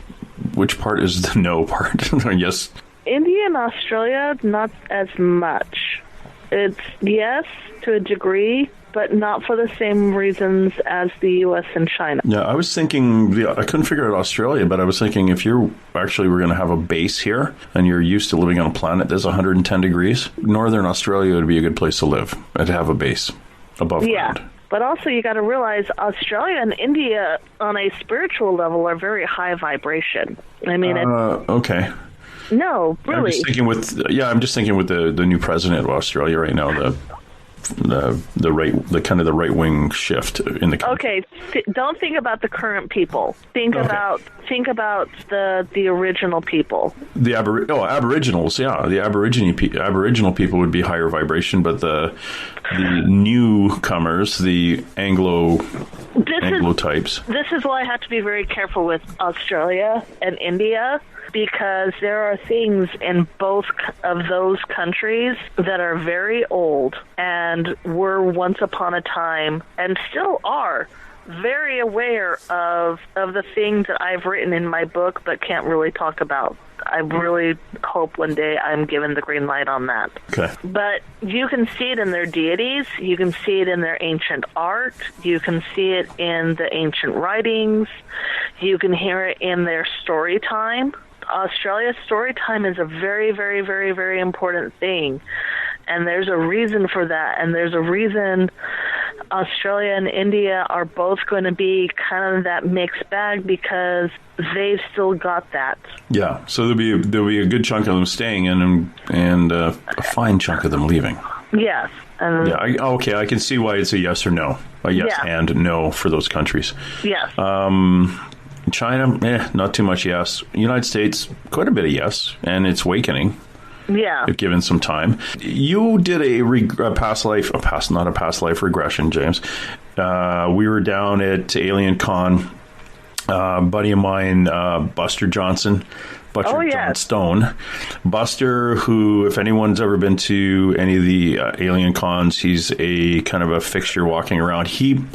part is the no part? Yes. India and Australia, not as much. It's yes to a degree, but not for the same reasons as the U.S. and China. Yeah, I was thinking, I couldn't figure out Australia, but I was thinking if you're actually we're going to have a base here and you're used to living on a planet that's 110 degrees, northern Australia would be a good place to live and to have a base. above ground. But also you got to realize Australia and India on a spiritual level are very high vibration. I mean, okay. No, really. I'm just thinking with the new president of Australia right now, the kind of the right wing shift in the country. Okay, don't think about the current people. Think about the original people. The Aboriginals, yeah, the Aboriginal people would be higher vibration, but the newcomers, the Anglo types. This is why I have to be very careful with Australia and India, because there are things in both of those countries that are very old and were once upon a time and still are very aware of the things that I've written in my book but can't really talk about. I really hope one day I'm given the green light on that. Okay. But you can see it in their deities. You can see it in their ancient art. You can see it in the ancient writings. You can hear it in their story time. Australia's story time is a very, very, very, very important thing. And there's a reason for that. And there's a reason Australia and India are both going to be kind of that mixed bag, because they've still got that. Yeah, so there'll be a good chunk of them staying in and a fine chunk of them leaving. Yes. I can see why it's a yes or no. A yes and no for those countries. Yes. China, not too much yes. United States, quite a bit of yes, and it's awakening. Yeah. If given some time. You did a past life regression, James. We were down at Alien Con. Buddy of mine, Buster Johnson. John Stone. Buster, who, if anyone's ever been to any of the alien cons, he's a kind of a fixture walking around.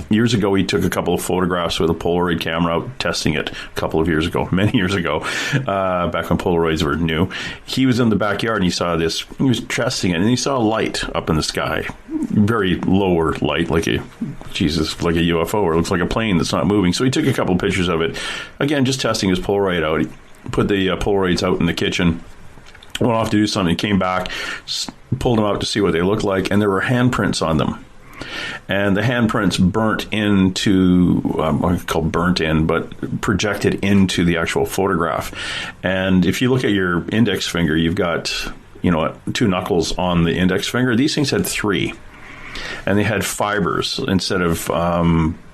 Years ago, he took a couple of photographs with a Polaroid camera out testing it a couple of years ago, many years ago, back when Polaroids were new. He was in the backyard and he was testing it, and he saw a light up in the sky. Very lower light, like a UFO, or it looks like a plane that's not moving. So he took a couple of pictures of it. Again, just testing his Polaroid out. He put the Polaroids out in the kitchen, went off to do something, came back, pulled them out to see what they looked like, and there were handprints on them. And the handprints projected into the actual photograph. And if you look at your index finger, you've got, two knuckles on the index finger. These things had 3. And they had fibers instead of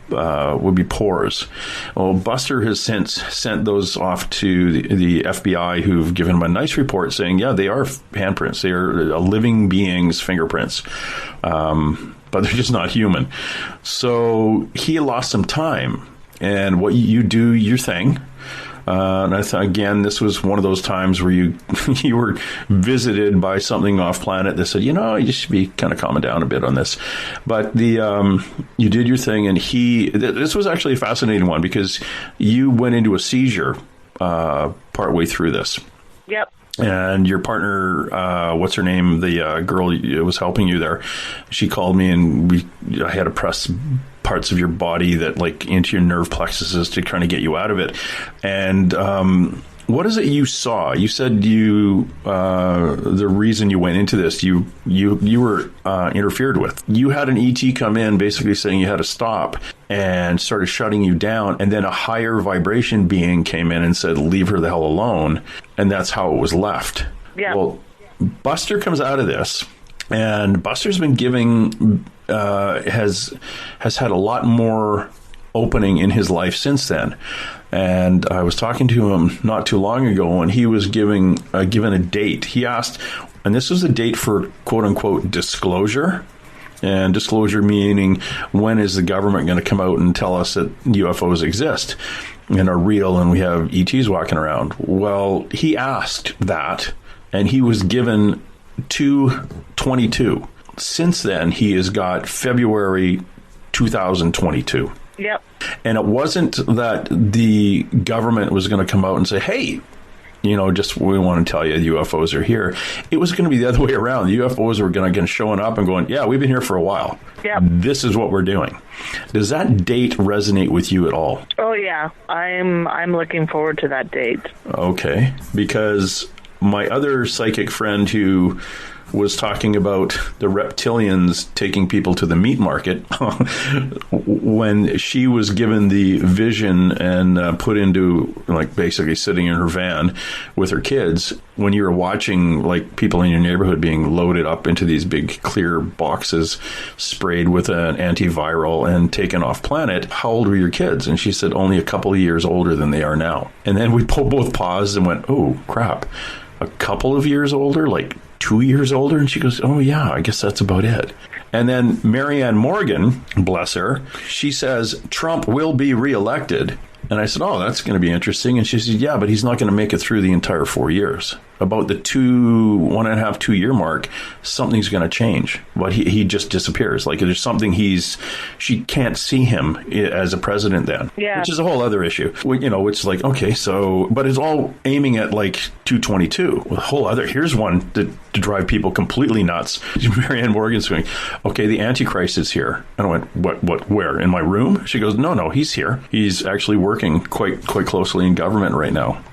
would be pores. Well, Buster has since sent those off to the FBI, who've given him a nice report saying, yeah, they are handprints. They are a living being's fingerprints. But they're just not human. So he lost some time. And what you do your thing. And I thought, again, this was one of those times where you were visited by something off planet that said, you should be kind of calming down a bit on this. But you did your thing, and this was actually a fascinating one, because you went into a seizure partway through this. Yep. And your partner, what's her name? The girl who was helping you there, she called me, and I had to press parts of your body that into your nerve plexuses to kind of get you out of it. And what is it you saw? You said the reason you went into this, you were interfered with. You had an ET come in basically saying you had to stop and started shutting you down. And then a higher vibration being came in and said, leave her the hell alone. And that's how it was left. Yeah. Well, Buster comes out of this, and Buster's been giving, has had a lot more opening in his life since then. And I was talking to him not too long ago, and he was given a date. He asked, and this was a date for quote unquote disclosure. And disclosure meaning, when is the government going to come out and tell us that UFOs exist and are real and we have ETs walking around? Well, he asked that, and he was given 2/22. Since then, he has got February 2022. Yep. And it wasn't that the government was going to come out and say, hey, we want to tell you the UFOs are here. It was going to be the other way around. The UFOs were going to showing up and going, yeah, we've been here for a while. Yep. This is what we're doing. Does that date resonate with you at all? Oh, yeah. I'm looking forward to that date. Okay. Because my other psychic friend who was talking about the reptilians taking people to the meat market when she was given the vision and put into, like, basically sitting in her van with her kids. When you were watching, like, people in your neighborhood being loaded up into these big clear boxes sprayed with an antiviral and taken off planet, how old were your kids? And she said only a couple of years older than they are now. And then we both paused and went, oh, crap. A couple of years older? Like 2 years older? And she goes, oh, yeah, I guess that's about it. And then Marianne Morgan, bless her, she says Trump will be reelected. And I said, oh, that's going to be interesting. And she said, yeah, but he's not going to make it through the entire 4 years. About the 1.5, 2 year mark, something's going to change. But he just disappears. Like, there's something she can't see him as a president then. Yeah. Which is a whole other issue. It's like, okay, so, but it's all aiming at like 222. A whole other, here's one to drive people completely nuts. Marianne Morgan's going, okay, the Antichrist is here. And I went, what, where? In my room? She goes, no, he's here. He's actually working quite closely in government right now.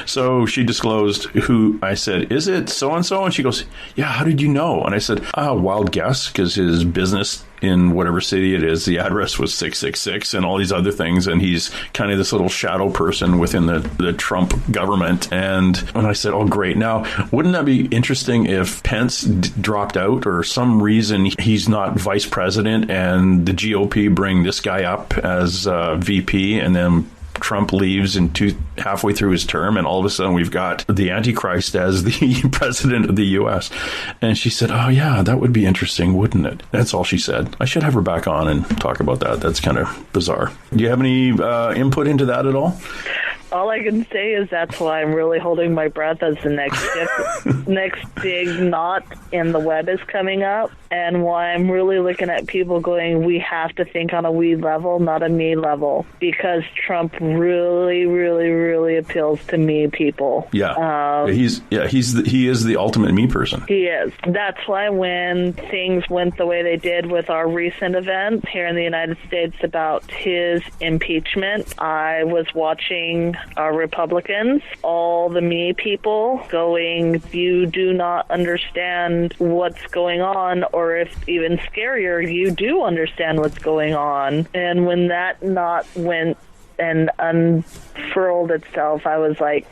So she disclosed who. I said, is it so-and-so? And she goes, yeah, how did you know? And I said, wild guess, because his business in whatever city it is, the address was 666 and all these other things. And he's kind of this little shadow person within the Trump government. And I said, oh, great. Now, wouldn't that be interesting if Pence dropped out or some reason he's not vice president and the GOP bring this guy up as VP and then Trump leaves halfway through his term, and all of a sudden we've got the Antichrist as the president of the U.S. And she said, oh, yeah, that would be interesting, wouldn't it? That's all she said. I should have her back on and talk about that. That's kind of bizarre. Do you have any input into that at all? All I can say is that's why I'm really holding my breath as the next big knot in the web is coming up, and why I'm really looking at people going, we have to think on a we level, not a me level, because Trump really, really, really appeals to me people. Yeah, he is the ultimate me person. He is. That's why when things went the way they did with our recent event here in the United States about his impeachment, I was watching our Republicans, all the me people going, you do not understand what's going on, or if even scarier, you do understand what's going on. And when that knot went and unfurled itself, I was like,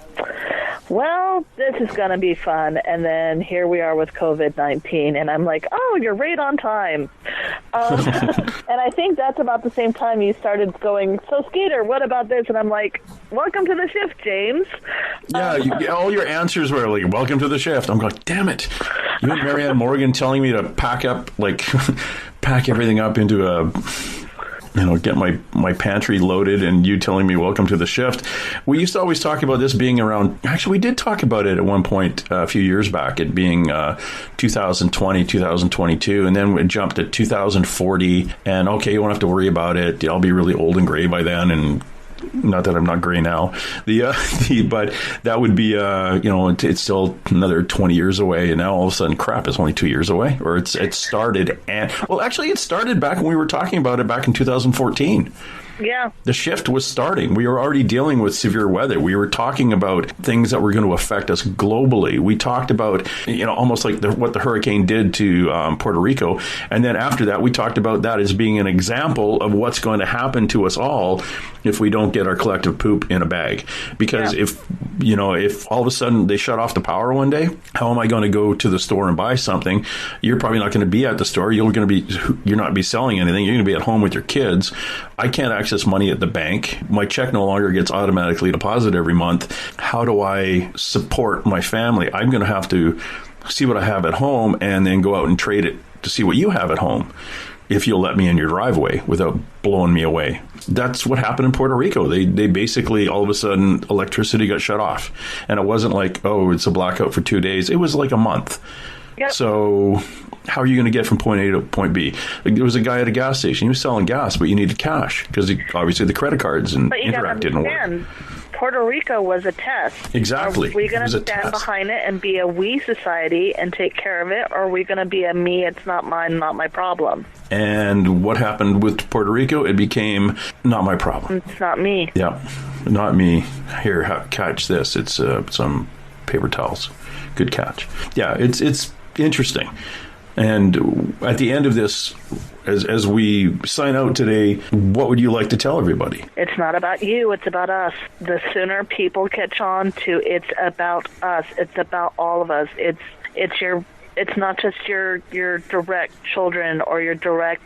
well, this is going to be fun. And then here we are with COVID-19, and I'm like, oh, you're right on time. And I think that's about the same time you started going, so Skeeter, what about this? And I'm like, welcome to the shift, James. Yeah, all your answers were like, welcome to the shift. I'm going, damn it. You and Marianne Morgan telling me to pack everything up into a... get my pantry loaded, and you telling me welcome to the shift. We used to always talk about this being around, actually we did talk about it at one point a few years back, it being 2020, 2022, and then it jumped to 2040, and okay, you won't have to worry about it. I'll be really old and gray by then, and not that I'm not gray now. But that would be it's still another 20 years away, and now all of a sudden, crap, it's only 2 years away, or it started, and well, actually, it started back when we were talking about it back in 2014. Yeah. The shift was starting. We were already dealing with severe weather. We were talking about things that were going to affect us globally. We talked about, almost like what the hurricane did to Puerto Rico. And then after that, we talked about that as being an example of what's going to happen to us all if we don't get our collective poop in a bag. Because if all of a sudden they shut off the power one day, how am I going to go to the store and buy something? You're probably not going to be at the store. You're not be selling anything. You're going to be at home with your kids. I can't access money at the bank. My check no longer gets automatically deposited every month. How do I support my family? I'm going to have to see what I have at home and then go out and trade it to see what you have at home, if you'll let me in your driveway without blowing me away. That's what happened in Puerto Rico. They basically, all of a sudden, electricity got shut off. And it wasn't like, oh, it's a blackout for 2 days. It was like a month. Yep. So how are you going to get from point A to point B? Like, there was a guy at a gas station. He was selling gas, but you needed cash because obviously the credit cards and Interact didn't work. Puerto Rico was a test. Exactly. Are we going to stand behind it and be a we society and take care of it, or are we going to be a me, it's not mine, not my problem? And what happened with Puerto Rico? It became not my problem. It's not me. Yeah, not me. Here, catch this. It's some paper towels. Good catch. Yeah, it's interesting. And at the end of this, as we sign out today, what would you like to tell everybody? It's not about you, it's about us. The sooner people catch on to it's about us, it's about all of us. It's not just your direct children or your direct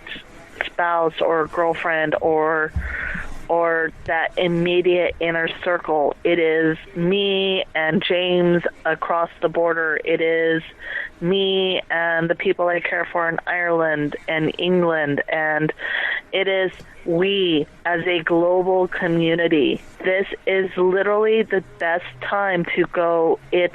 spouse or girlfriend or that immediate inner circle. It is me and James across the border. It is me and the people I care for in Ireland and England. And it is we as a global community. This is literally the best time to go, it's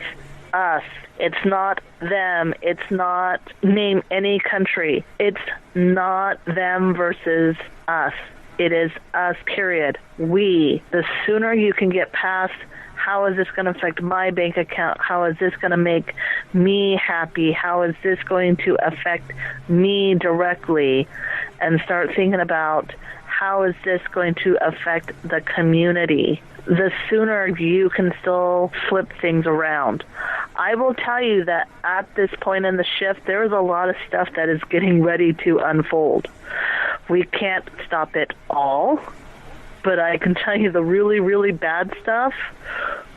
us. It's not them. It's not name any country. It's not them versus us. It is us, period. We. The sooner you can get past how is this going to affect my bank account? How is this going to make me happy? How is this going to affect me directly? And start thinking about how is this going to affect the community? The sooner you can still flip things around. I will tell you that at this point in the shift, there is a lot of stuff that is getting ready to unfold. We can't stop it all, but I can tell you the really, really bad stuff,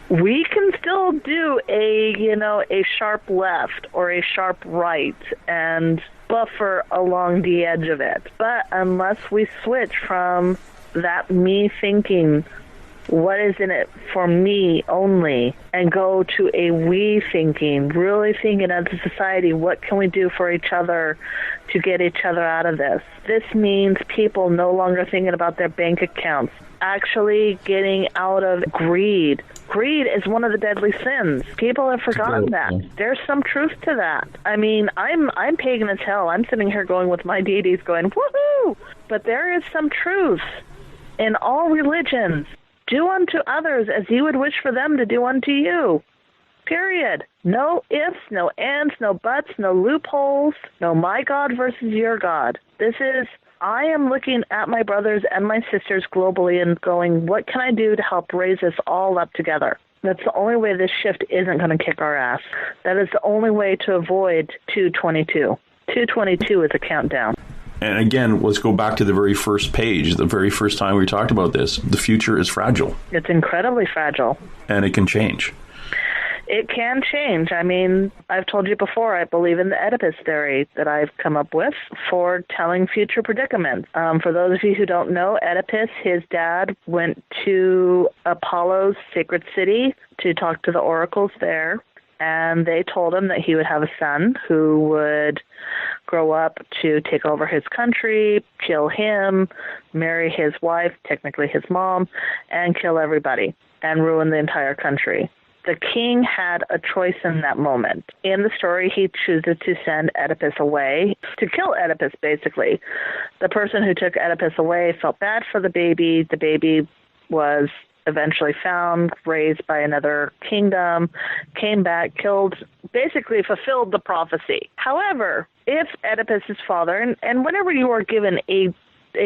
we can still do a sharp left or a sharp right and buffer along the edge of it. But unless we switch from that me thinking, what is in it for me only, and go to a we thinking, really thinking as a society, what can we do for each other to get each other out of this? This means people no longer thinking about their bank accounts, actually getting out of greed. Greed is one of the deadly sins. People have forgotten that. There's some truth to that. I mean, I'm pagan as hell. I'm sitting here going with my deities going, woohoo! But there is some truth in all religions. Do unto others as you would wish for them to do unto you. Period. No ifs, no ands, no buts, no loopholes, no my God versus your God. I am looking at my brothers and my sisters globally and going, what can I do to help raise us all up together? That's the only way this shift isn't going to kick our ass. That is the only way to avoid 222. 222 is a countdown. And again, let's go back to the very first page, the very first time we talked about this. The future is fragile. It's incredibly fragile. And it can change. It can change. I mean, I've told you before, I believe in the Oedipus theory that I've come up with for telling future predicaments. For those of you who don't know, Oedipus, his dad, went to Apollo's sacred city to talk to the oracles there. And they told him that he would have a son who would grow up to take over his country, kill him, marry his wife, technically his mom, and kill everybody and ruin the entire country. The king had a choice in that moment. In the story, he chooses to send Oedipus away, to kill Oedipus, basically. The person who took Oedipus away felt bad for the baby. The baby was eventually found, raised by another kingdom, came back, killed, basically fulfilled the prophecy. However, if Oedipus's father, and whenever you are given a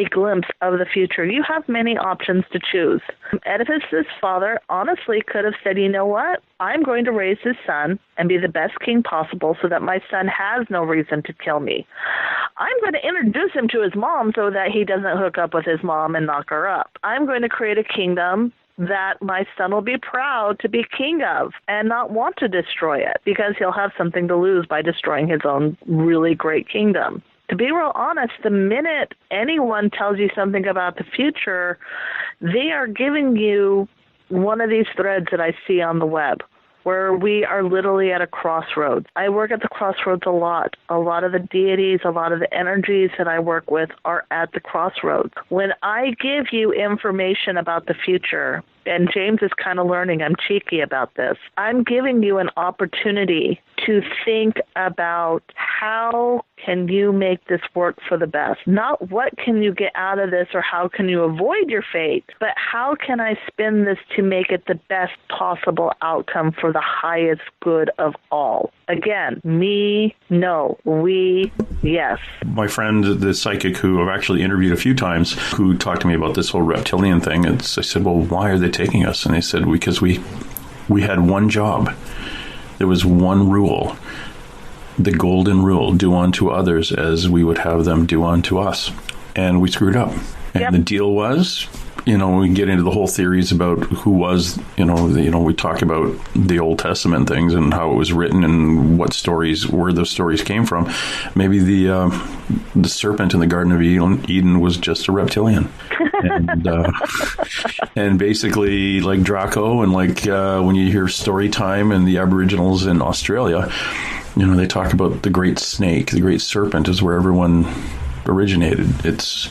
glimpse of the future, you have many options to choose. Oedipus's father honestly could have said, you know what? I'm going to raise this son and be the best king possible so that my son has no reason to kill me. I'm going to introduce him to his mom so that he doesn't hook up with his mom and knock her up. I'm going to create a kingdom that my son will be proud to be king of and not want to destroy it because he'll have something to lose by destroying his own really great kingdom. To be real honest, the minute anyone tells you something about the future, they are giving you one of these threads that I see on the web where we are literally at a crossroads. I work at the crossroads a lot. A lot of the deities, a lot of the energies that I work with are at the crossroads. When I give you information about the future, and James is kind of learning, I'm cheeky about this, I'm giving you an opportunity to think about how can you make this work for the best. Not what can you get out of this or how can you avoid your fate, but how can I spin this to make it the best possible outcome for the highest good of all. Again, me, no. We, yes. My friend, the psychic who I've actually interviewed a few times, who talked to me about this whole reptilian thing, I said, well, why are they taking us? And they said, because we had one job. there was one rule, the golden rule: do unto others as we would have them do unto us. And we screwed up. And the deal was, we get into the whole theories about who was, we talk about the Old Testament things and how it was written and where those stories came from. Maybe the serpent in the Garden of Eden was just a reptilian. And basically, like Draco, and like when you hear story time and the Aboriginals in Australia, they talk about the great snake, the great serpent is where everyone originated. It's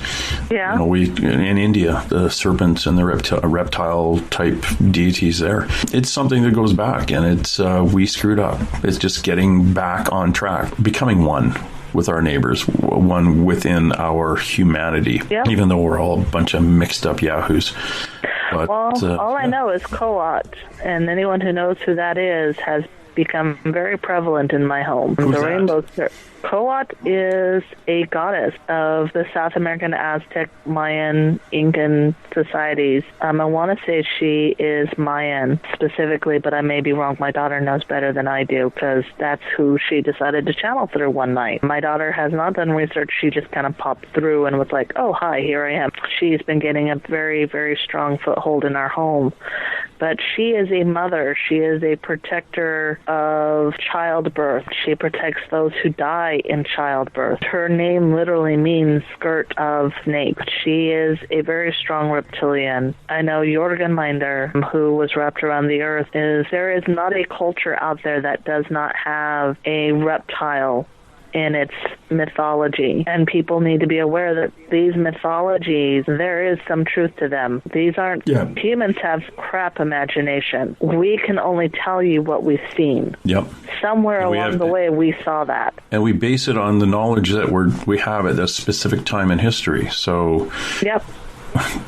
we in India, the serpents and the reptile type deities there. It's something that goes back, and it's we screwed up. It's just getting back on track, becoming one with our neighbors, one within our humanity, even though we're all a bunch of mixed up yahoos. But, all I know is Koat, and anyone who knows who that is has become very prevalent in my home. Who's the that? rainbow Koat is a goddess of the South American, Aztec, Mayan, Incan societies. I want to say she is Mayan specifically, but I may be wrong. My daughter knows better than I do because that's who she decided to channel through one night. My daughter has not done research. She just kind of popped through and was like, oh, hi, here I am. She's been getting a very, very strong foothold in our home. But she is a mother. She is a protector of childbirth. She protects those who die in childbirth. Her name literally means skirt of snake. She is a very strong reptilian. I know Jorgen Minder, who was wrapped around the earth, there is not a culture out there that does not have a reptile in its mythology. And people need to be aware that these mythologies, there is some truth to them. These aren't... Humans have crap imagination. We can only tell you what we've seen. Yep. Somewhere along the way, we saw that. And we base it on the knowledge that we have at that specific time in history. So... Yep.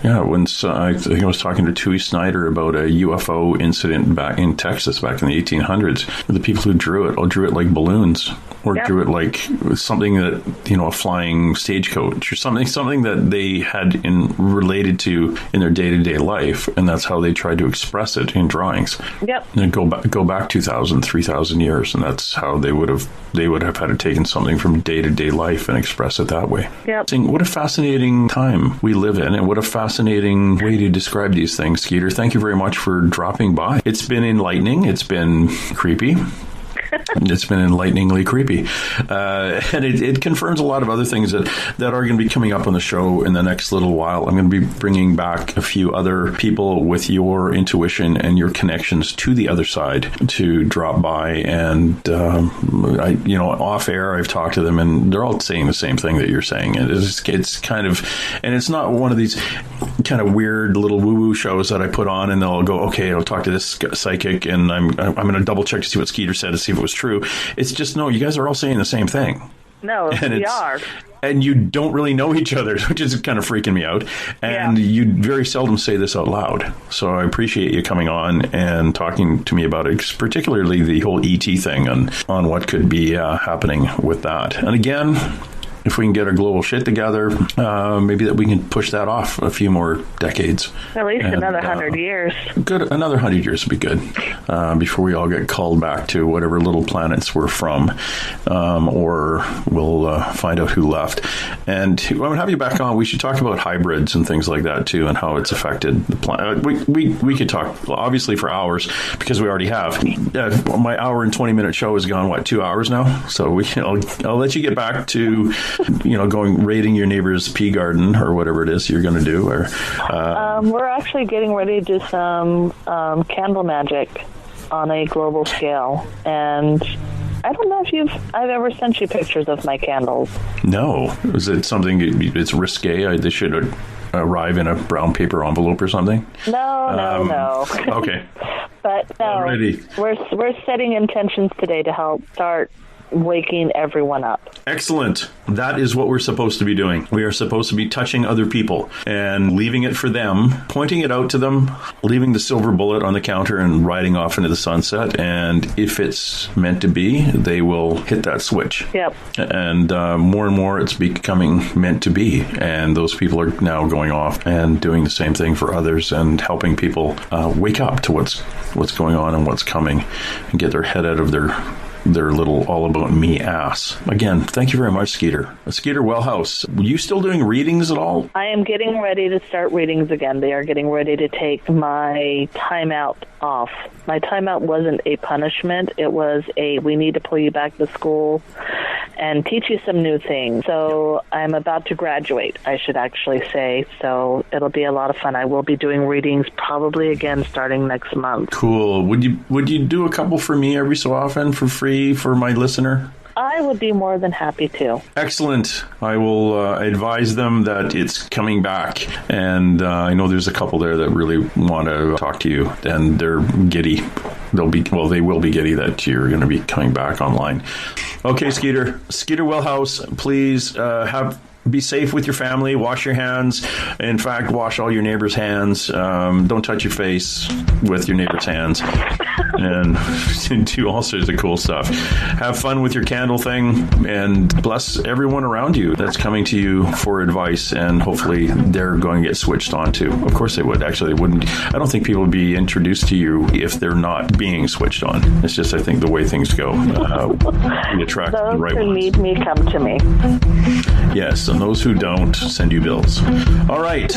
Yeah, when I think I was talking to Tui Snyder about a UFO incident back in Texas back in the 1800s. The people who drew it like balloons, or drew it like something that, a flying stagecoach or something that they had related to in their day-to-day life, and that's how they tried to express it in drawings. Yep. And go back 2,000, 3,000 years, and that's how they would have had to taken something from day-to-day life and express it that way. Yep. What a fascinating time we live in, and what a fascinating way to describe these things, Skeeter. Thank you very much for dropping by. It's been enlightening. It's been creepy. It's been enlighteningly creepy. And it confirms a lot of other things that are going to be coming up on the show in the next little while. I'm going to be bringing back a few other people with your intuition and your connections to the other side to drop by. And, off air, I've talked to them, and they're all saying the same thing that you're saying. It's kind of, and it's not one of these kind of weird little woo-woo shows that I put on and they'll go, okay, I'll talk to this psychic and I'm going to double check to see what Skeeter said to see if it was true. It's just, no, you guys are all saying the same thing. No, we are. And you don't really know each other, which is kind of freaking me out. And you very seldom say this out loud. So I appreciate you coming on and talking to me about it, particularly the whole ET thing on what could be happening with that. And again, if we can get our global shit together, maybe that we can push that off a few more decades. At least another 100 years. Good. Another 100 years would be good before we all get called back to whatever little planets we're from, or we'll find out who left. And I'm going to have you back on. We should talk about hybrids and things like that, too, and how it's affected the planet. We could talk, obviously, for hours, because we already have. My hour and 20-minute show has gone, 2 hours now? So I'll let you get back to... going raiding your neighbor's pea garden or whatever it is you're going to do. Or we're actually getting ready to do some candle magic on a global scale, and I don't know if I've ever sent you pictures of my candles. No, is it something? It's risque. They should arrive in a brown paper envelope or something. No. Okay, but no, alrighty. We're setting intentions today to help start waking everyone up. Excellent. That is what we're supposed to be doing. We are supposed to be touching other people and leaving it for them, pointing it out to them, leaving the silver bullet on the counter and riding off into the sunset. And if it's meant to be, they will hit that switch. Yep. And more and more it's becoming meant to be. And those people are now going off and doing the same thing for others and helping people wake up to what's going on and what's coming and get their head out of their little all about me ass. Again, thank you very much, Skeeter. Skeeter Welhouse, are you still doing readings at all? I am getting ready to start readings again. They are getting ready to take my timeout off. My timeout wasn't a punishment. It was we need to pull you back to school and teach you some new things. So I'm about to graduate, I should actually say. So it'll be a lot of fun. I will be doing readings probably again starting next month. Cool. Would you do a couple for me every so often for free for my listener? I would be more than happy to. Excellent. I will advise them that it's coming back. And I know there's a couple there that really want to talk to you. And they're giddy. They will be giddy that you're going to be coming back online. Okay, Skeeter. Skeeter Welhouse, please be safe with your family. Wash your hands. In fact, wash all your neighbors' hands. Don't touch your face with your neighbors' hands. And do all sorts of cool stuff. Have fun with your candle thing and bless everyone around you that's coming to you for advice, and hopefully they're going to get switched on too. Of course they would. Actually, they wouldn't. I don't think people would be introduced to you if they're not being switched on. It's just, I think, the way things go. We attract the right ones. Those who need me come to me. Yes, and those who don't, send you bills. All right.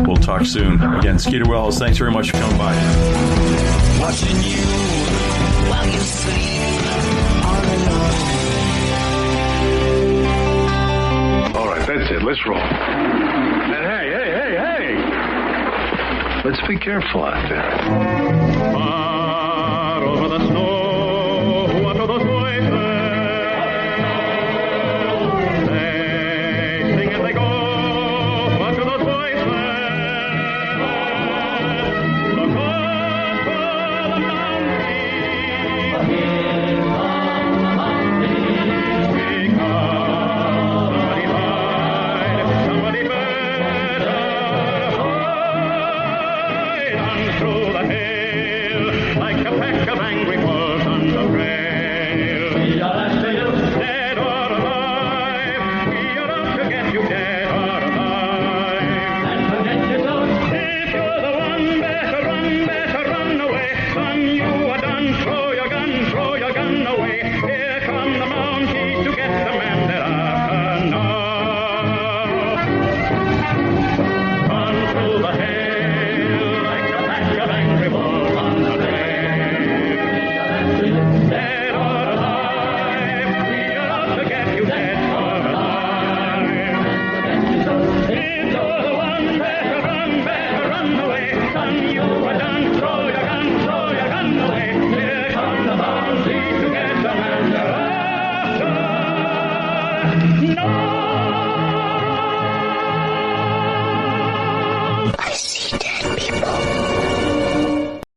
We'll talk soon. Again, Skeeter Wells, thanks very much for coming by. Watching you while you sleep all alone. All right, that's it. Let's roll. And hey. Let's be careful out there.